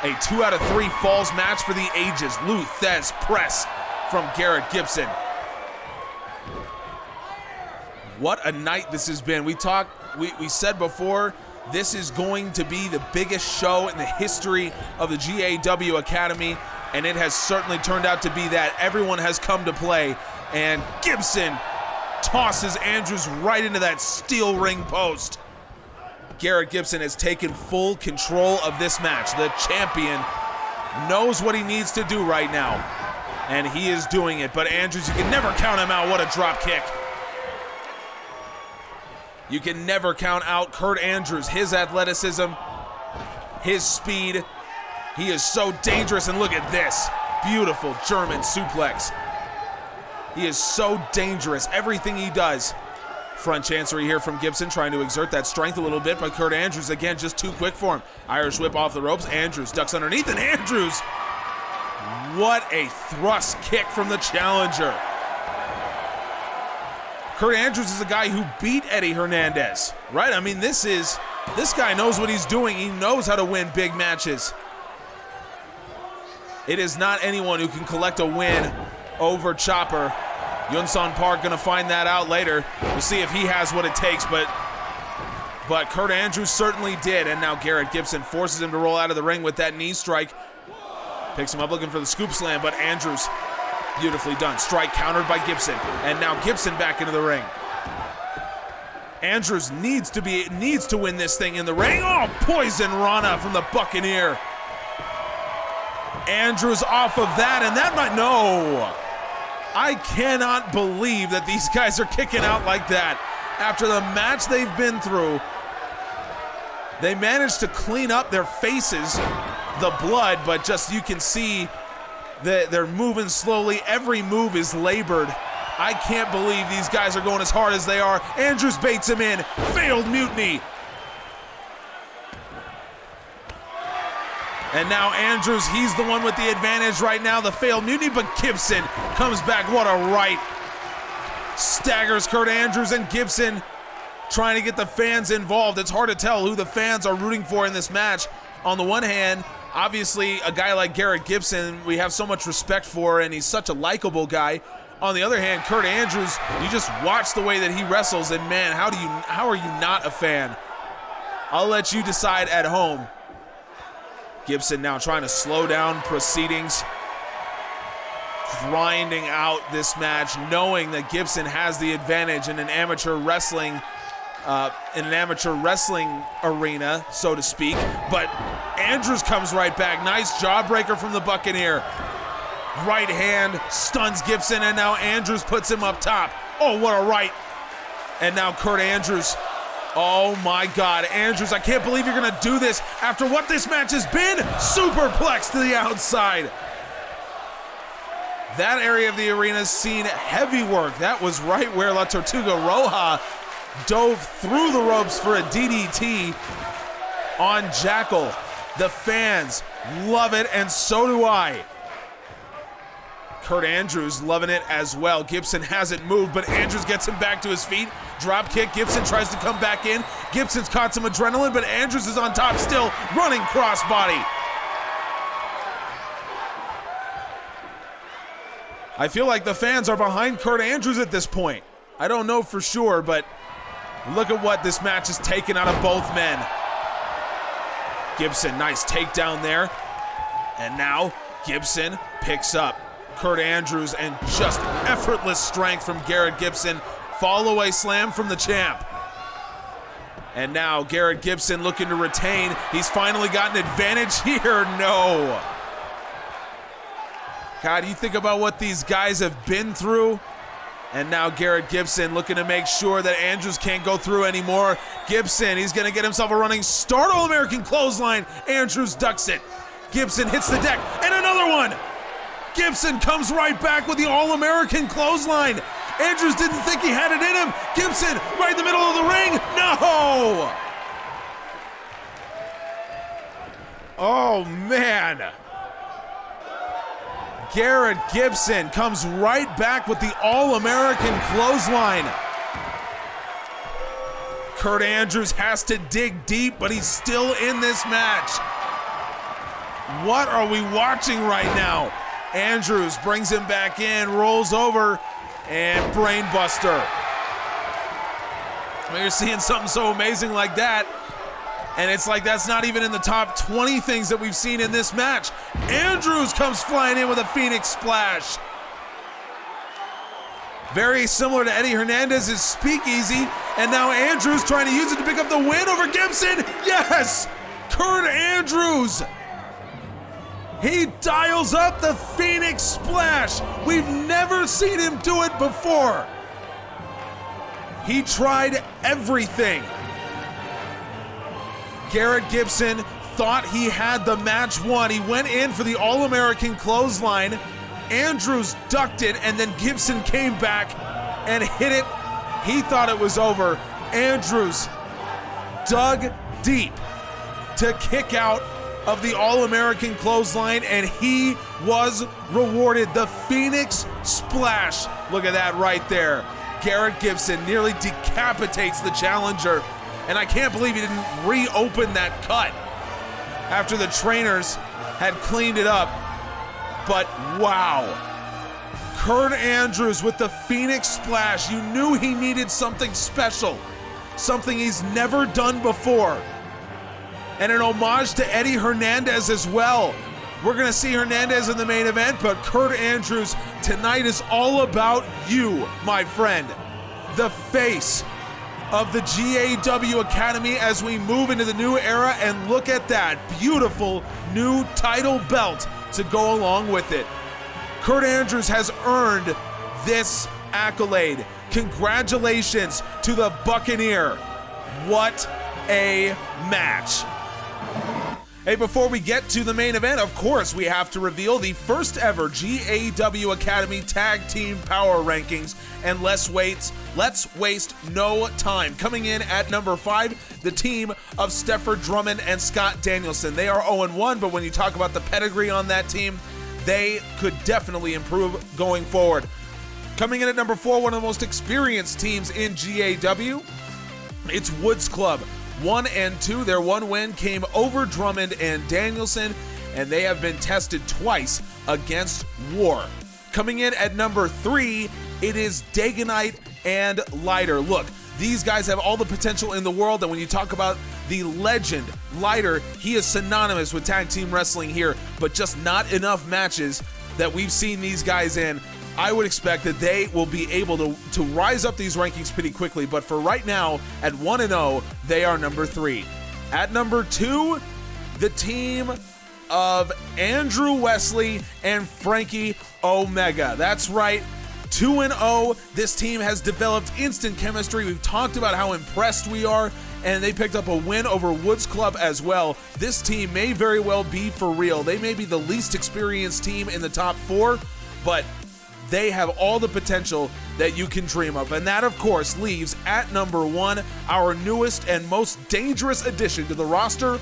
A 2 out of 3 falls match for the ages. Lou Thez press from Garrett Gibson. What a night this has been. We said before, this is going to be the biggest show in the history of the GAW Academy, and it has certainly turned out to be that. Everyone has come to play, and Gibson tosses Andrews right into that steel ring post. Garrett Gibson has taken full control of this match. The champion knows what he needs to do right now, and he is doing it. But Andrews, you can never count him out. What a drop kick. You can never count out Kurt Andrews, his athleticism, his speed. He is so dangerous, and look at this. Beautiful German suplex. He is so dangerous, everything he does. Front chancery here from Gibson, trying to exert that strength a little bit, but Kurt Andrews, again, just too quick for him. Irish whip off the ropes. Andrews ducks underneath, and Andrews, what a thrust kick from the challenger. Kurt Andrews is a guy who beat Eddie Hernandez, right? I mean, this guy knows what he's doing. He knows how to win big matches. It is not anyone who can collect a win over Chopper. Yunsan Park gonna find that out later. We'll see if he has what it takes, but Kurt Andrews certainly did, and now Garrett Gibson forces him to roll out of the ring with that knee strike. Picks him up looking for the scoop slam, but Andrews Beautifully done. Strike countered by Gibson. And now Gibson back into the ring. Andrews needs to win this thing in the ring. Oh, poison Rana from the Buccaneer. Andrews off of that, and that might, no. I cannot believe that these guys are kicking out like that. After the match they've been through, they managed to clean up their faces, the blood, but just you can see that they're moving slowly. Every move is labored. I can't believe these guys are going as hard as they are. Andrews baits him in. Failed mutiny. And now Andrews, he's the one with the advantage right now, the failed mutiny, but Gibson comes back. What a right. Staggers Kurt Andrews, and Gibson trying to get the fans involved. It's hard to tell who the fans are rooting for in this match. On the one hand, obviously a guy like Garrett Gibson we have so much respect for, and he's such a likable guy. On the other hand, Kurt Andrews, you just watch the way that he wrestles, and man, how are you not a fan? I'll let you decide at home. Gibson now trying to slow down proceedings, grinding out this match, knowing that Gibson has the advantage in an amateur wrestling arena, so to speak. But Andrews comes right back. Nice jawbreaker from the Buccaneer. Right hand stuns Gibson, and now Andrews puts him up top. Oh, what a right. And now Kurt Andrews. Oh my God, Andrews, I can't believe you're gonna do this after what this match has been. Superplex to the outside. That area of the arena's seen heavy work. That was right where La Tortuga Roja dove through the ropes for a DDT on Jackal. The fans love it, and so do I. Kurt Andrews loving it as well. Gibson hasn't moved, but Andrews gets him back to his feet. Drop kick, Gibson tries to come back in. Gibson's caught some adrenaline, but Andrews is on top still, running crossbody. I feel like the fans are behind Kurt Andrews at this point. I don't know for sure, but look at what this match has taken out of both men. Gibson, nice takedown there. And now Gibson picks up Kurt Andrews, and just effortless strength from Garrett Gibson. Fall away slam from the champ. And now Garrett Gibson looking to retain. He's finally got an advantage here. No. God, you think about what these guys have been through. And now Garrett Gibson looking to make sure that Andrews can't go through anymore. Gibson, he's going to get himself a running start. All-American clothesline. Andrews ducks it. Gibson hits the deck, and another one. Gibson comes right back with the All-American clothesline. Andrews didn't think he had it in him. Gibson right in the middle of the ring. No! Oh, man. Garrett Gibson comes right back with the All-American clothesline. Kurt Andrews has to dig deep, but he's still in this match. What are we watching right now? Andrews brings him back in, rolls over, and brainbuster. When you're seeing something so amazing like that, and it's like that's not even in the top 20 things that we've seen in this match. Andrews comes flying in with a Phoenix Splash. Very similar to Eddie Hernandez's Speakeasy, and now Andrews trying to use it to pick up the win over Gibson. Yes! Kurt Andrews! He dials up the Phoenix Splash. We've never seen him do it before. He tried everything. Garrett Gibson thought he had the match won. He went in for the All-American clothesline. Andrews ducked it, and then Gibson came back and hit it. He thought it was over. Andrews dug deep to kick out of the All-American clothesline, and he was rewarded. The Phoenix Splash. Look at that right there. Garrett Gibson nearly decapitates the challenger, and I can't believe he didn't reopen that cut after the trainers had cleaned it up. But wow. Kurt Andrews with the Phoenix Splash. You knew he needed something special, something he's never done before. And an homage to Eddie Hernandez as well. We're going to see Hernandez in the main event, but Kurt Andrews tonight is all about you, my friend. The face of the GAW Academy as we move into the new era, and look at that beautiful new title belt to go along with it. Kurt Andrews has earned this accolade. Congratulations to the Buccaneer. What a match. Hey, before we get to the main event, of course, we have to reveal the first ever GAW Academy Tag Team Power Rankings, and let's waste no time. Coming in at number 5, the team of Stefford Drummond and Scott Danielson. They are 0-1, but when you talk about the pedigree on that team, they could definitely improve going forward. Coming in at number 4, one of the most experienced teams in GAW, it's Woods Club. 1 and 2, their one win came over Drummond and Danielson, and they have been tested twice against War. Coming in at number 3, it is Dagonite and Leiter. Look, these guys have all the potential in the world, and when you talk about the legend, Leiter, he is synonymous with tag team wrestling here, but just not enough matches that we've seen these guys in. I would expect that they will be able to rise up these rankings pretty quickly, but for right now, at 1-0, they are number 3. At number 2, the team of Andrew Wesley and Frankie Omega. That's right, 2-0. This team has developed instant chemistry. We've talked about how impressed we are, and they picked up a win over Woods Club as well. This team may very well be for real. They may be the least experienced team in the top 4, but they have all the potential that you can dream of. And that, of course, leaves at number 1, our newest and most dangerous addition to the roster,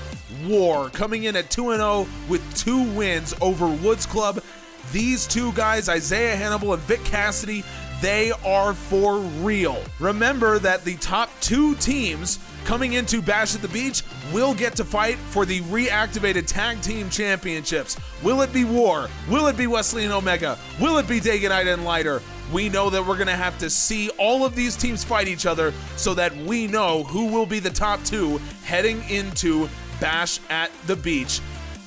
War, coming in at 2-0 with 2 wins over Woods Club. These two guys, Isaiah Hannibal and Vic Cassidy, they are for real. Remember that the top 2 teams coming into Bash at the Beach will get to fight for the reactivated tag team championships. Will it be War? Will it be Wesley and Omega? Will it be Dagonite and Leiter? We know that we're going to have to see all of these teams fight each other so that we know who will be the top 2 heading into Bash at the Beach.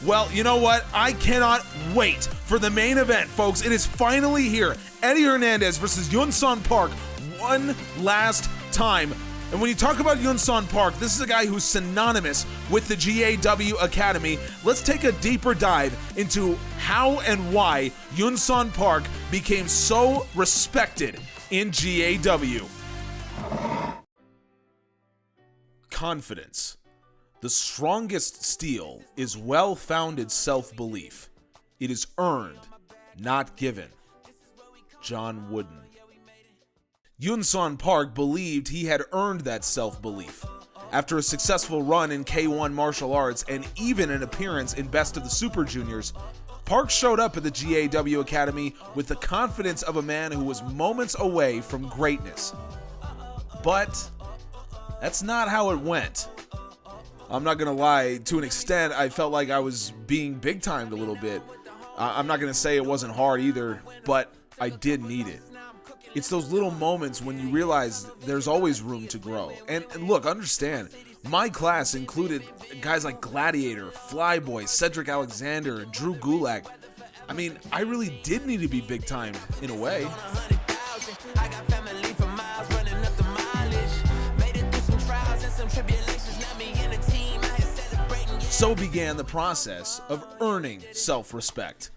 Well, you know what? I cannot wait for the main event, folks. It is finally here. Eddie Hernandez versus Yunson Park one last time. And when you talk about Yunson Park, this is a guy who's synonymous with the GAW Academy. Let's take a deeper dive into how and why Yunson Park became so respected in GAW. Confidence. The strongest steel is well-founded self-belief. It is earned, not given. John Wooden. Yunson Park believed he had earned that self-belief. After a successful run in K1 martial arts and even an appearance in Best of the Super Juniors, Park showed up at the GAW Academy with the confidence of a man who was moments away from greatness. But that's not how it went. I'm not gonna lie, to an extent, I felt like I was being big-timed a little bit. I'm not gonna say it wasn't hard either, but I did need it. It's those little moments when you realize there's always room to grow. And look, understand, my class included guys like Gladiator, Flyboy, Cedric Alexander, and Drew Gulak. I mean, I really did need to be big-timed in a way. So began the process of earning self-respect.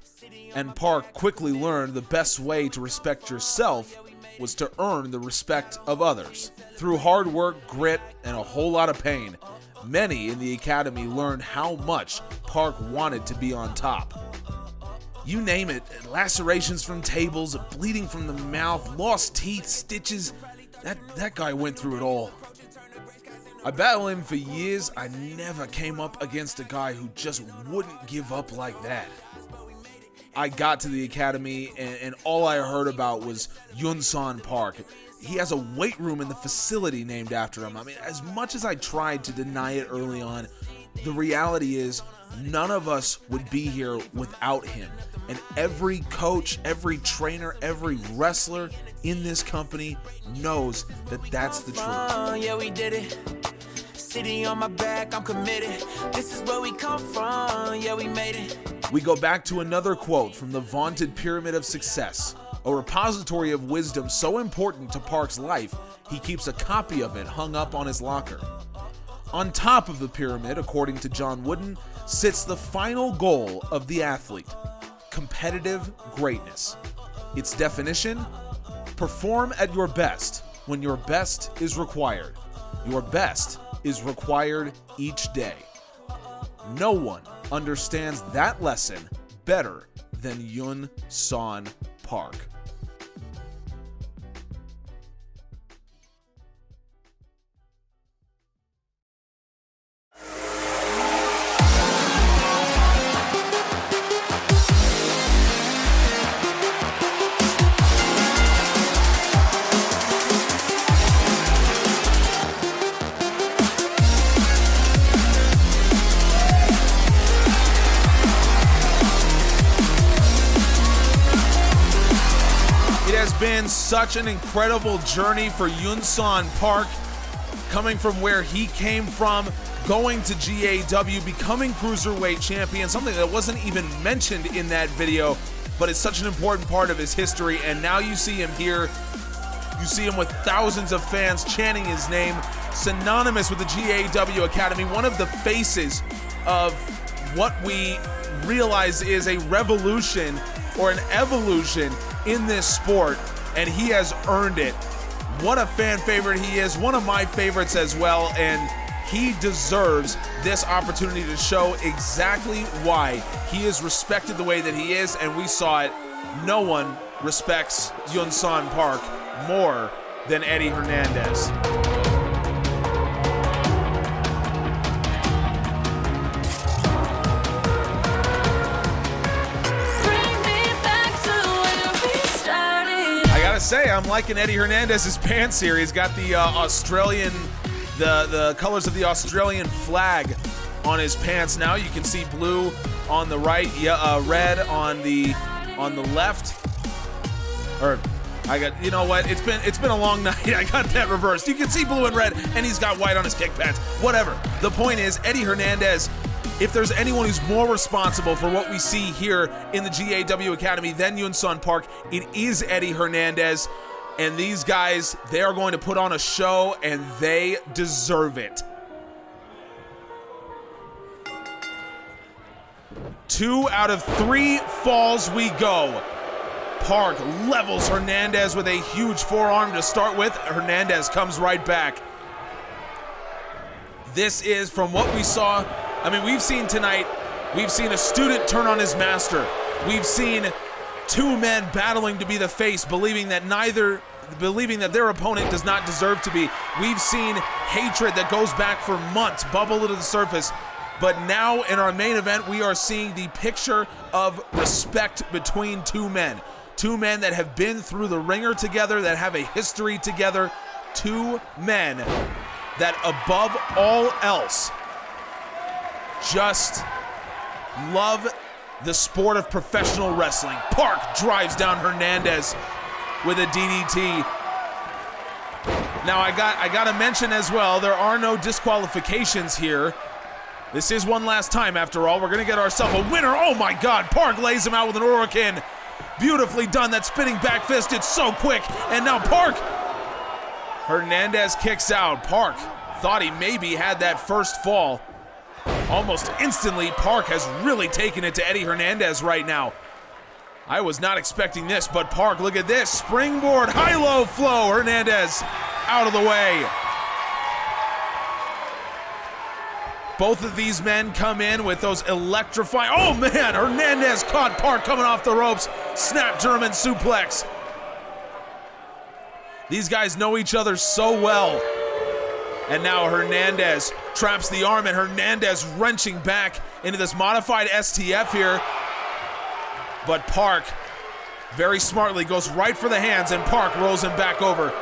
And Park quickly learned the best way to respect yourself was to earn the respect of others. Through hard work, grit, and a whole lot of pain, many in the academy learned how much Park wanted to be on top. You name it, lacerations from tables, bleeding from the mouth, lost teeth, stitches, that guy went through it all. I battled him for years. I never came up against a guy who just wouldn't give up like that. I got to the academy and all I heard about was Yunson Park. He has a weight room in the facility named after him. I mean, as much as I tried to deny it early on, the reality is none of us would be here without him. And every coach, every trainer, every wrestler in this company knows that that's the truth. Yeah, we did it. City on my back, I'm committed. This is where we come from. Yeah, we made it. We go back to another quote from the vaunted Pyramid of Success, a repository of wisdom so important to Park's life, he keeps a copy of it hung up on his locker. On top of the pyramid, according to John Wooden, sits the final goal of the athlete: competitive greatness. Its definition: perform at your best when your best is required. Your best is required each day. No one understands that lesson better than Yun-Son Park. Been such an incredible journey for Yun-Son Park, coming from where he came from, going to GAW, becoming cruiserweight champion, something that wasn't even mentioned in that video, but it's such an important part of his history. And now you see him here, you see him with thousands of fans chanting his name, synonymous with the GAW Academy, one of the faces of what we realize is a revolution or an evolution in this sport, and he has earned it. What a fan favorite he is, one of my favorites as well, and he deserves this opportunity to show exactly why he is respected the way that he is, and we saw it. No one respects Yun-Son Park more than Eddie Hernandez. Say I'm liking Eddie Hernandez's pants here. He's got the Australian, the colors of the Australian flag on his pants. Now you can see blue on the right, red on the left. Or I got, you know what? It's been a long night. I got that reversed. You can see blue and red, and he's got white on his kick pads. Whatever. The point is, Eddie Hernandez, if there's anyone who's more responsible for what we see here in the GAW Academy than Yun-Son Park, it is Eddie Hernandez. And these guys, they are going to put on a show, and they deserve it. 2 out of 3 falls we go. Park levels Hernandez with a huge forearm to start with. Hernandez comes right back. This is, from what we saw, I mean, we've seen tonight, we've seen a student turn on his master. We've seen 2 men battling to be the face, believing that their opponent does not deserve to be. We've seen hatred that goes back for months bubble to the surface. But now in our main event, we are seeing the picture of respect between 2 men. 2 men that have been through the ringer together, that have a history together. 2 men that, above all else, just love the sport of professional wrestling. Park drives down Hernandez with a DDT. Now I got to mention as well, there are no disqualifications here. This is one last time, after all. We're going to get ourselves a winner. Oh my God, Park lays him out with an Hurricane. Beautifully done, that spinning back fist, it's so quick. And now Park, Hernandez kicks out. Park thought he maybe had that first fall. Almost instantly, Park has really taken it to Eddie Hernandez right now. I was not expecting this, but Park, look at this. Springboard, high-low flow. Hernandez out of the way. Both of these men come in with those electrifying, oh man, Hernandez caught Park coming off the ropes. Snap German suplex. These guys know each other so well. And now Hernandez traps the arm, and Hernandez wrenching back into this modified STF here. But Park very smartly goes right for the hands, and Park rolls him back over.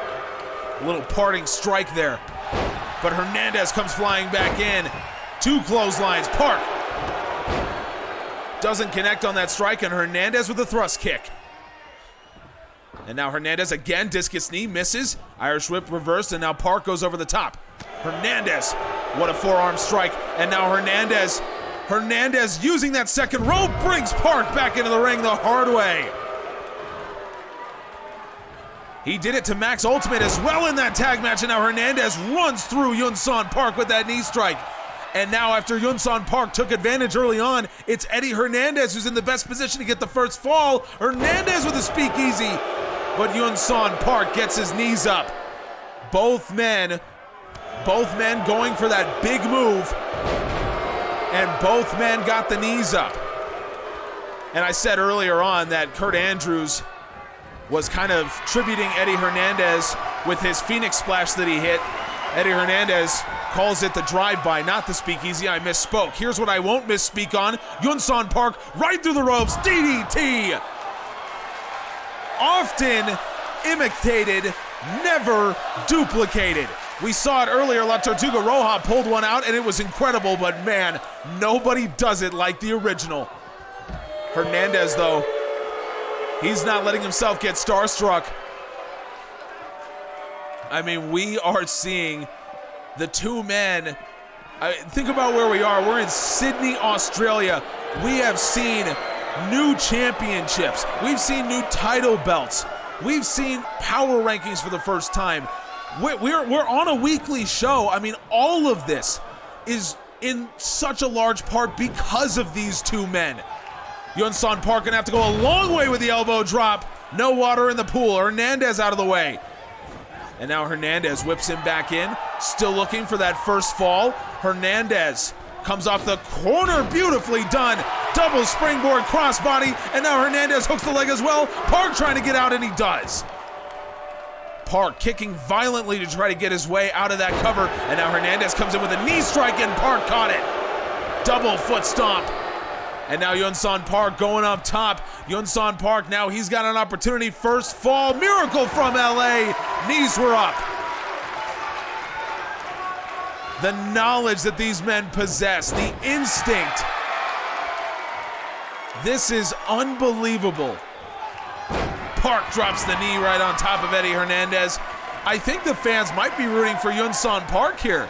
A little parting strike there. But Hernandez comes flying back in. 2 clotheslines. Park doesn't connect on that strike, and Hernandez with a thrust kick. And now Hernandez again, discus knee, misses. Irish whip reversed, and now Park goes over the top. Hernandez, what a forearm strike. And now Hernandez Hernandez using that second rope brings Park back into the ring the hard way. He did it to Max Ultimate as well in that tag match, and now Hernandez runs through Yun-Son Park with that knee strike. And now after Yun-Son Park took advantage early on, it's Eddie Hernandez who's in the best position to get the first fall. Hernandez with a speakeasy, but Yun-Son Park gets his knees up. Both men going for that big move, and both men got the knees up. And I said earlier on that Kurt Andrews was kind of tributing Eddie Hernandez with his Phoenix Splash that he hit. Eddie Hernandez calls it the drive-by, not the speakeasy. I misspoke. Here's what I won't misspeak on. Yun-Son Park right through the ropes, DDT. Often imitated, never duplicated. We saw it earlier, La Tortuga Roja pulled one out and it was incredible, but man, nobody does it like the original. Hernandez though, he's not letting himself get starstruck. I mean, we are seeing the two men. Think about where we are. We're in Sydney, Australia. We have seen new championships. We've seen new title belts. We've seen power rankings for the first time. We're on a weekly show. I mean, all of this is in such a large part because of these two men. Yun-Son Park gonna have to go a long way with the elbow drop. No water in the pool. Hernandez out of the way. And now Hernandez whips him back in. Still looking for that first fall. Hernandez comes off the corner. Beautifully done. Double springboard crossbody. And now Hernandez hooks the leg as well. Park trying to get out, and he does. Park kicking violently to try to get his way out of that cover. And now Hernandez comes in with a knee strike, and Park caught it. Double foot stomp. And now Yun-Son Park going up top. Yun-Son Park, now he's got an opportunity. First fall, miracle from LA. Knees were up. The knowledge that these men possess, the instinct. This is unbelievable. Park drops the knee right on top of Eddie Hernandez. I think the fans might be rooting for Yun-Son Park here.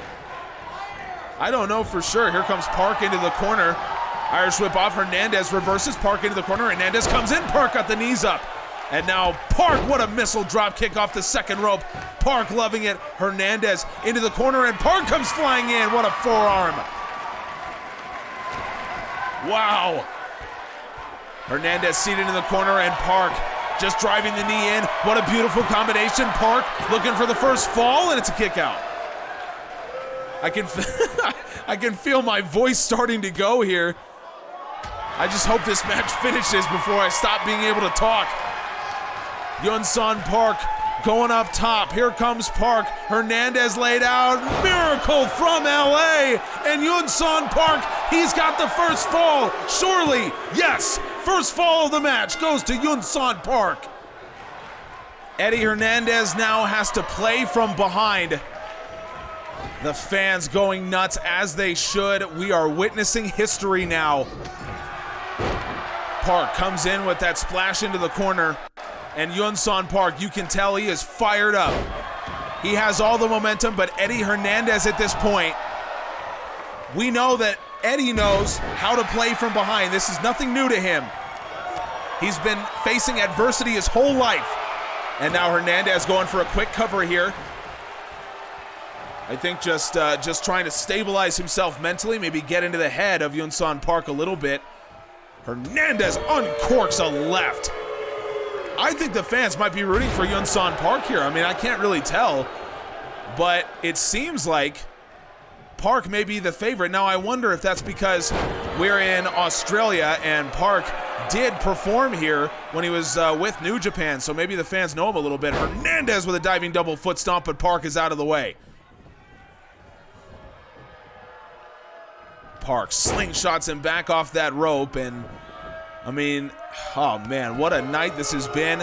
I don't know for sure. Here comes Park into the corner. Irish whip off, Hernandez reverses, Park into the corner, Hernandez comes in, Park got the knees up. And now Park, what a missile drop kick off the second rope. Park loving it, Hernandez into the corner, and Park comes flying in, what a forearm. Wow. Hernandez seated in the corner, and Park just driving the knee in. What a beautiful combination. Park looking for the first fall, and it's a kick out. I can feel my voice starting to go here. I just hope this match finishes before I stop being able to talk. Yun-Son Park going up top. Here comes Park. Hernandez laid out. Miracle from LA. And Yun-Son Park, he's got the first fall. Surely, yes, first fall of the match goes to Yun-Son Park. Eddie Hernandez now has to play from behind. The fans going nuts as they should. We are witnessing history now. Park comes in with that splash into the corner. And Yun-Son Park, you can tell he is fired up. He has all the momentum, but Eddie Hernandez at this point, we know that Eddie knows how to play from behind. This is nothing new to him. He's been facing adversity his whole life. And now Hernandez going for a quick cover here. I think just trying to stabilize himself mentally, maybe get into the head of Yun-Son Park a little bit. Hernandez uncorks a left. I think the fans might be rooting for Yun-Son Park here. I mean, I can't really tell, but it seems like Park may be the favorite. Now, I wonder if that's because we're in Australia and Park did perform here when he was with New Japan, so maybe the fans know him a little bit. Hernandez with a diving double foot stomp, but Park is out of the way. Park slingshots him back off that rope, and I mean, oh man, what a night this has been.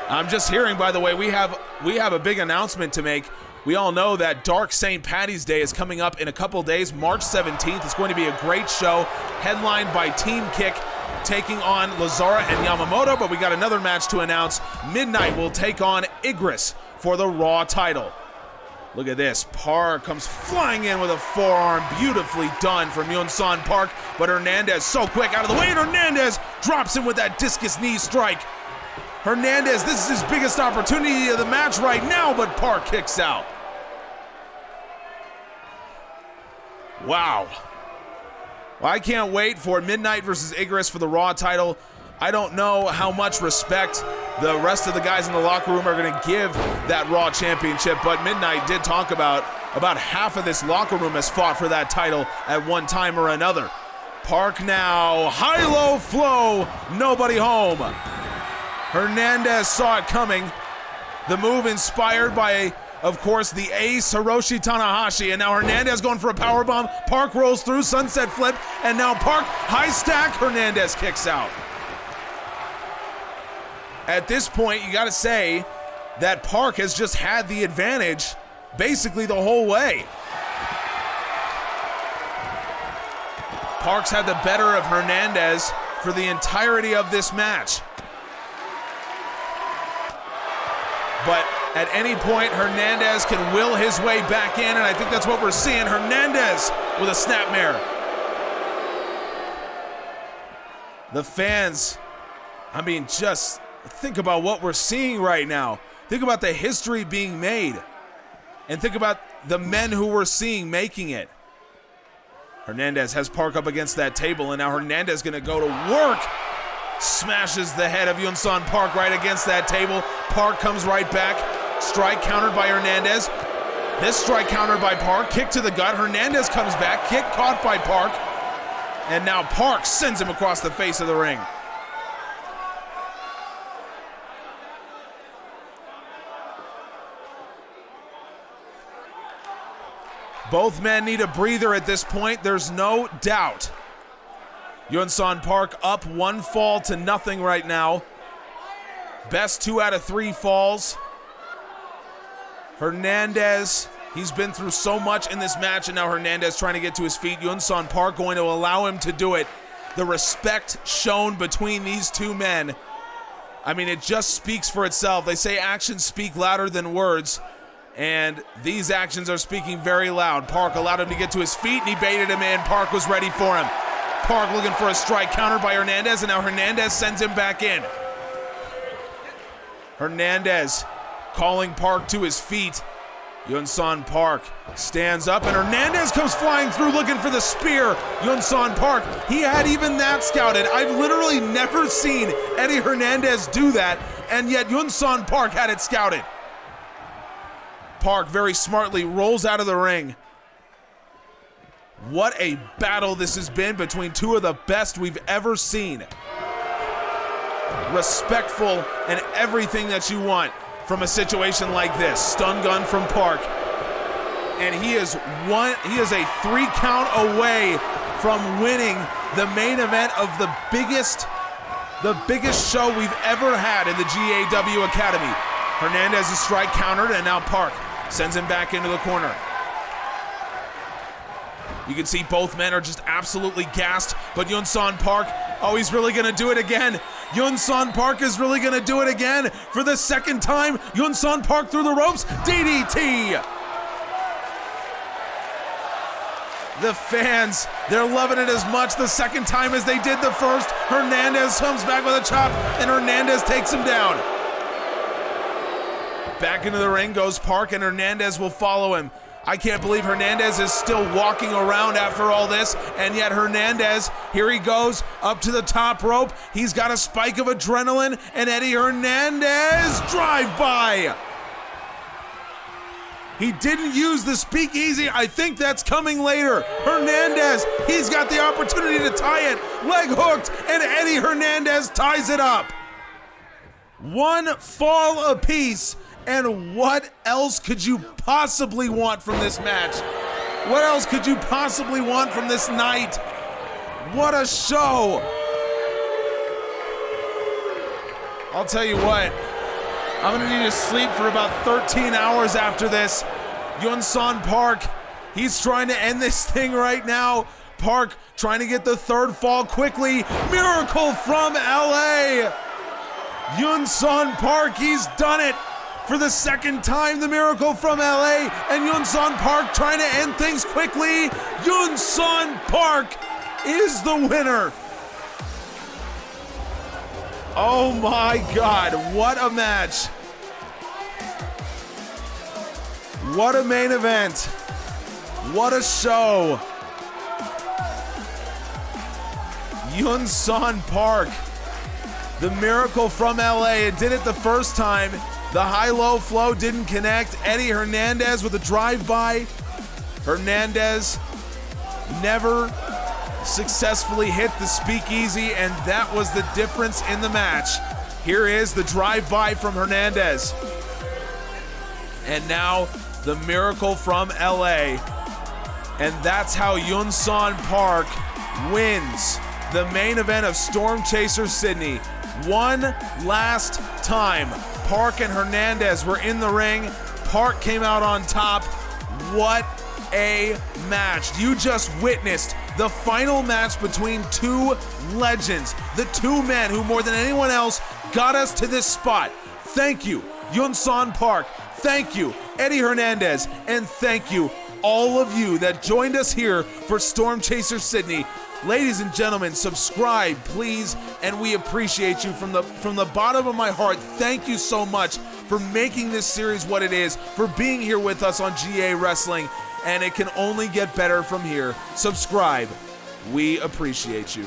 I'm just hearing, by the way, we have a big announcement to make. We all know that Dark St. Paddy's Day is coming up in a couple days, March 17th. It's going to be a great show, headlined by Team Kick, taking on Lazzara and Yamamoto, but we got another match to announce. Midnight will take on Igris for the Raw title. Look at this. Park comes flying in with a forearm. Beautifully done from Yun-Son Park. But Hernandez so quick out of the way, and Hernandez drops him with that discus knee strike. Hernandez, this is his biggest opportunity of the match right now, but Park kicks out. Wow. Well, I can't wait for Midnight versus Igris for the Raw title. I don't know how much respect the rest of the guys in the locker room are going to give that Raw Championship, but Midnight did talk about half of this locker room has fought for that title at one time or another. Park now, high-low flow, nobody home. Hernandez saw it coming. The move inspired by, of course, the ace Hiroshi Tanahashi, and now Hernandez going for a powerbomb. Park rolls through, sunset flip, and now Park, high stack, Hernandez kicks out. At this point, you gotta say that Park has just had the advantage basically the whole way. Park's had the better of Hernandez for the entirety of this match. But at any point, Hernandez can will his way back in, and I think that's what we're seeing. Hernandez with a snapmare. The fans, I mean, just think about what we're seeing right now. Think about the history being made. And think about the men who we're seeing making it. Hernandez has Park up against that table, and now Hernandez gonna go to work. Smashes the head of Yun-Son Park right against that table. Park comes right back. Strike countered by Hernandez. This strike countered by Park. Kick to the gut. Hernandez comes back. Kick caught by Park. And now Park sends him across the face of the ring. Both men need a breather at this point, there's no doubt. Yun-Son Park up 1 fall to nothing right now. Best 2 out of 3 falls. Hernandez, he's been through so much in this match, and now Hernandez trying to get to his feet. Yun-Son Park going to allow him to do it. The respect shown between these two men, I mean, it just speaks for itself. They say actions speak louder than words, and these actions are speaking very loud. Park allowed him to get to his feet, and he baited him in. Park was ready for him. Park looking for a strike countered by Hernandez, and now Hernandez sends him back in. Hernandez calling Park to his feet. Yun-Son Park stands up, and Hernandez comes flying through looking for the spear. Yun-Son Park, he had even that scouted. I've literally never seen Eddie Hernandez do that, and yet Yun-Son Park had it scouted. Park very smartly rolls out of the ring. What a battle this has been between two of the best we've ever seen. Respectful and everything that you want from a situation like this. Stun gun from Park. And he is a 3 count away from winning the main event of the biggest show we've ever had in the GAW Academy. Hernandez's strike countered, and now Park sends him back into the corner. You can see both men are just absolutely gassed, but Yun-Son Park, oh, he's really gonna do it again. Yun-Son Park is really gonna do it again for the second time. Yun-Son Park through the ropes, DDT. The fans, they're loving it as much the second time as they did the first. Hernandez comes back with a chop, and Hernandez takes him down. Back into the ring goes Park, and Hernandez will follow him. I can't believe Hernandez is still walking around after all this, and yet Hernandez, here he goes, up to the top rope. He's got a spike of adrenaline, and Eddie Hernandez drive-by. He didn't use the speakeasy. I think that's coming later. Hernandez, he's got the opportunity to tie it. Leg hooked, and Eddie Hernandez ties it up. 1 fall apiece. And what else could you possibly want from this match? What else could you possibly want from this night? What a show! I'll tell you what, I'm gonna need to sleep for about 13 hours after this. Yun-Son Park, he's trying to end this thing right now. Park trying to get the 3rd fall quickly. Miracle from LA! Yun-Son Park, he's done it. For the second time, the Miracle from LA and Yun-Son Park trying to end things quickly. Yun-Son Park is the winner. Oh my God, what a match. What a main event. What a show. Yun-Son Park, the Miracle from LA. It did it the first time. The high-low flow didn't connect. Eddie Hernandez with a drive-by. Hernandez never successfully hit the speakeasy, and that was the difference in the match. Here is the drive-by from Hernandez. And now the Miracle from LA. And that's how Yun-Son Park wins the main event of Stormchaser Sydney. One last time, Park and Hernandez were in the ring. Park came out on top. What a match. You just witnessed the final match between two legends, the two men who more than anyone else got us to this spot. Thank you, Yun-Son Park. Thank you, Eddie Hernandez. And thank you, all of you that joined us here for Stormchaser Sydney. Ladies and gentlemen, subscribe, please, and we appreciate you from the bottom of my heart. Thank you so much for making this series what it is, for being here with us on GA Wrestling, and it can only get better from here. Subscribe. We appreciate you.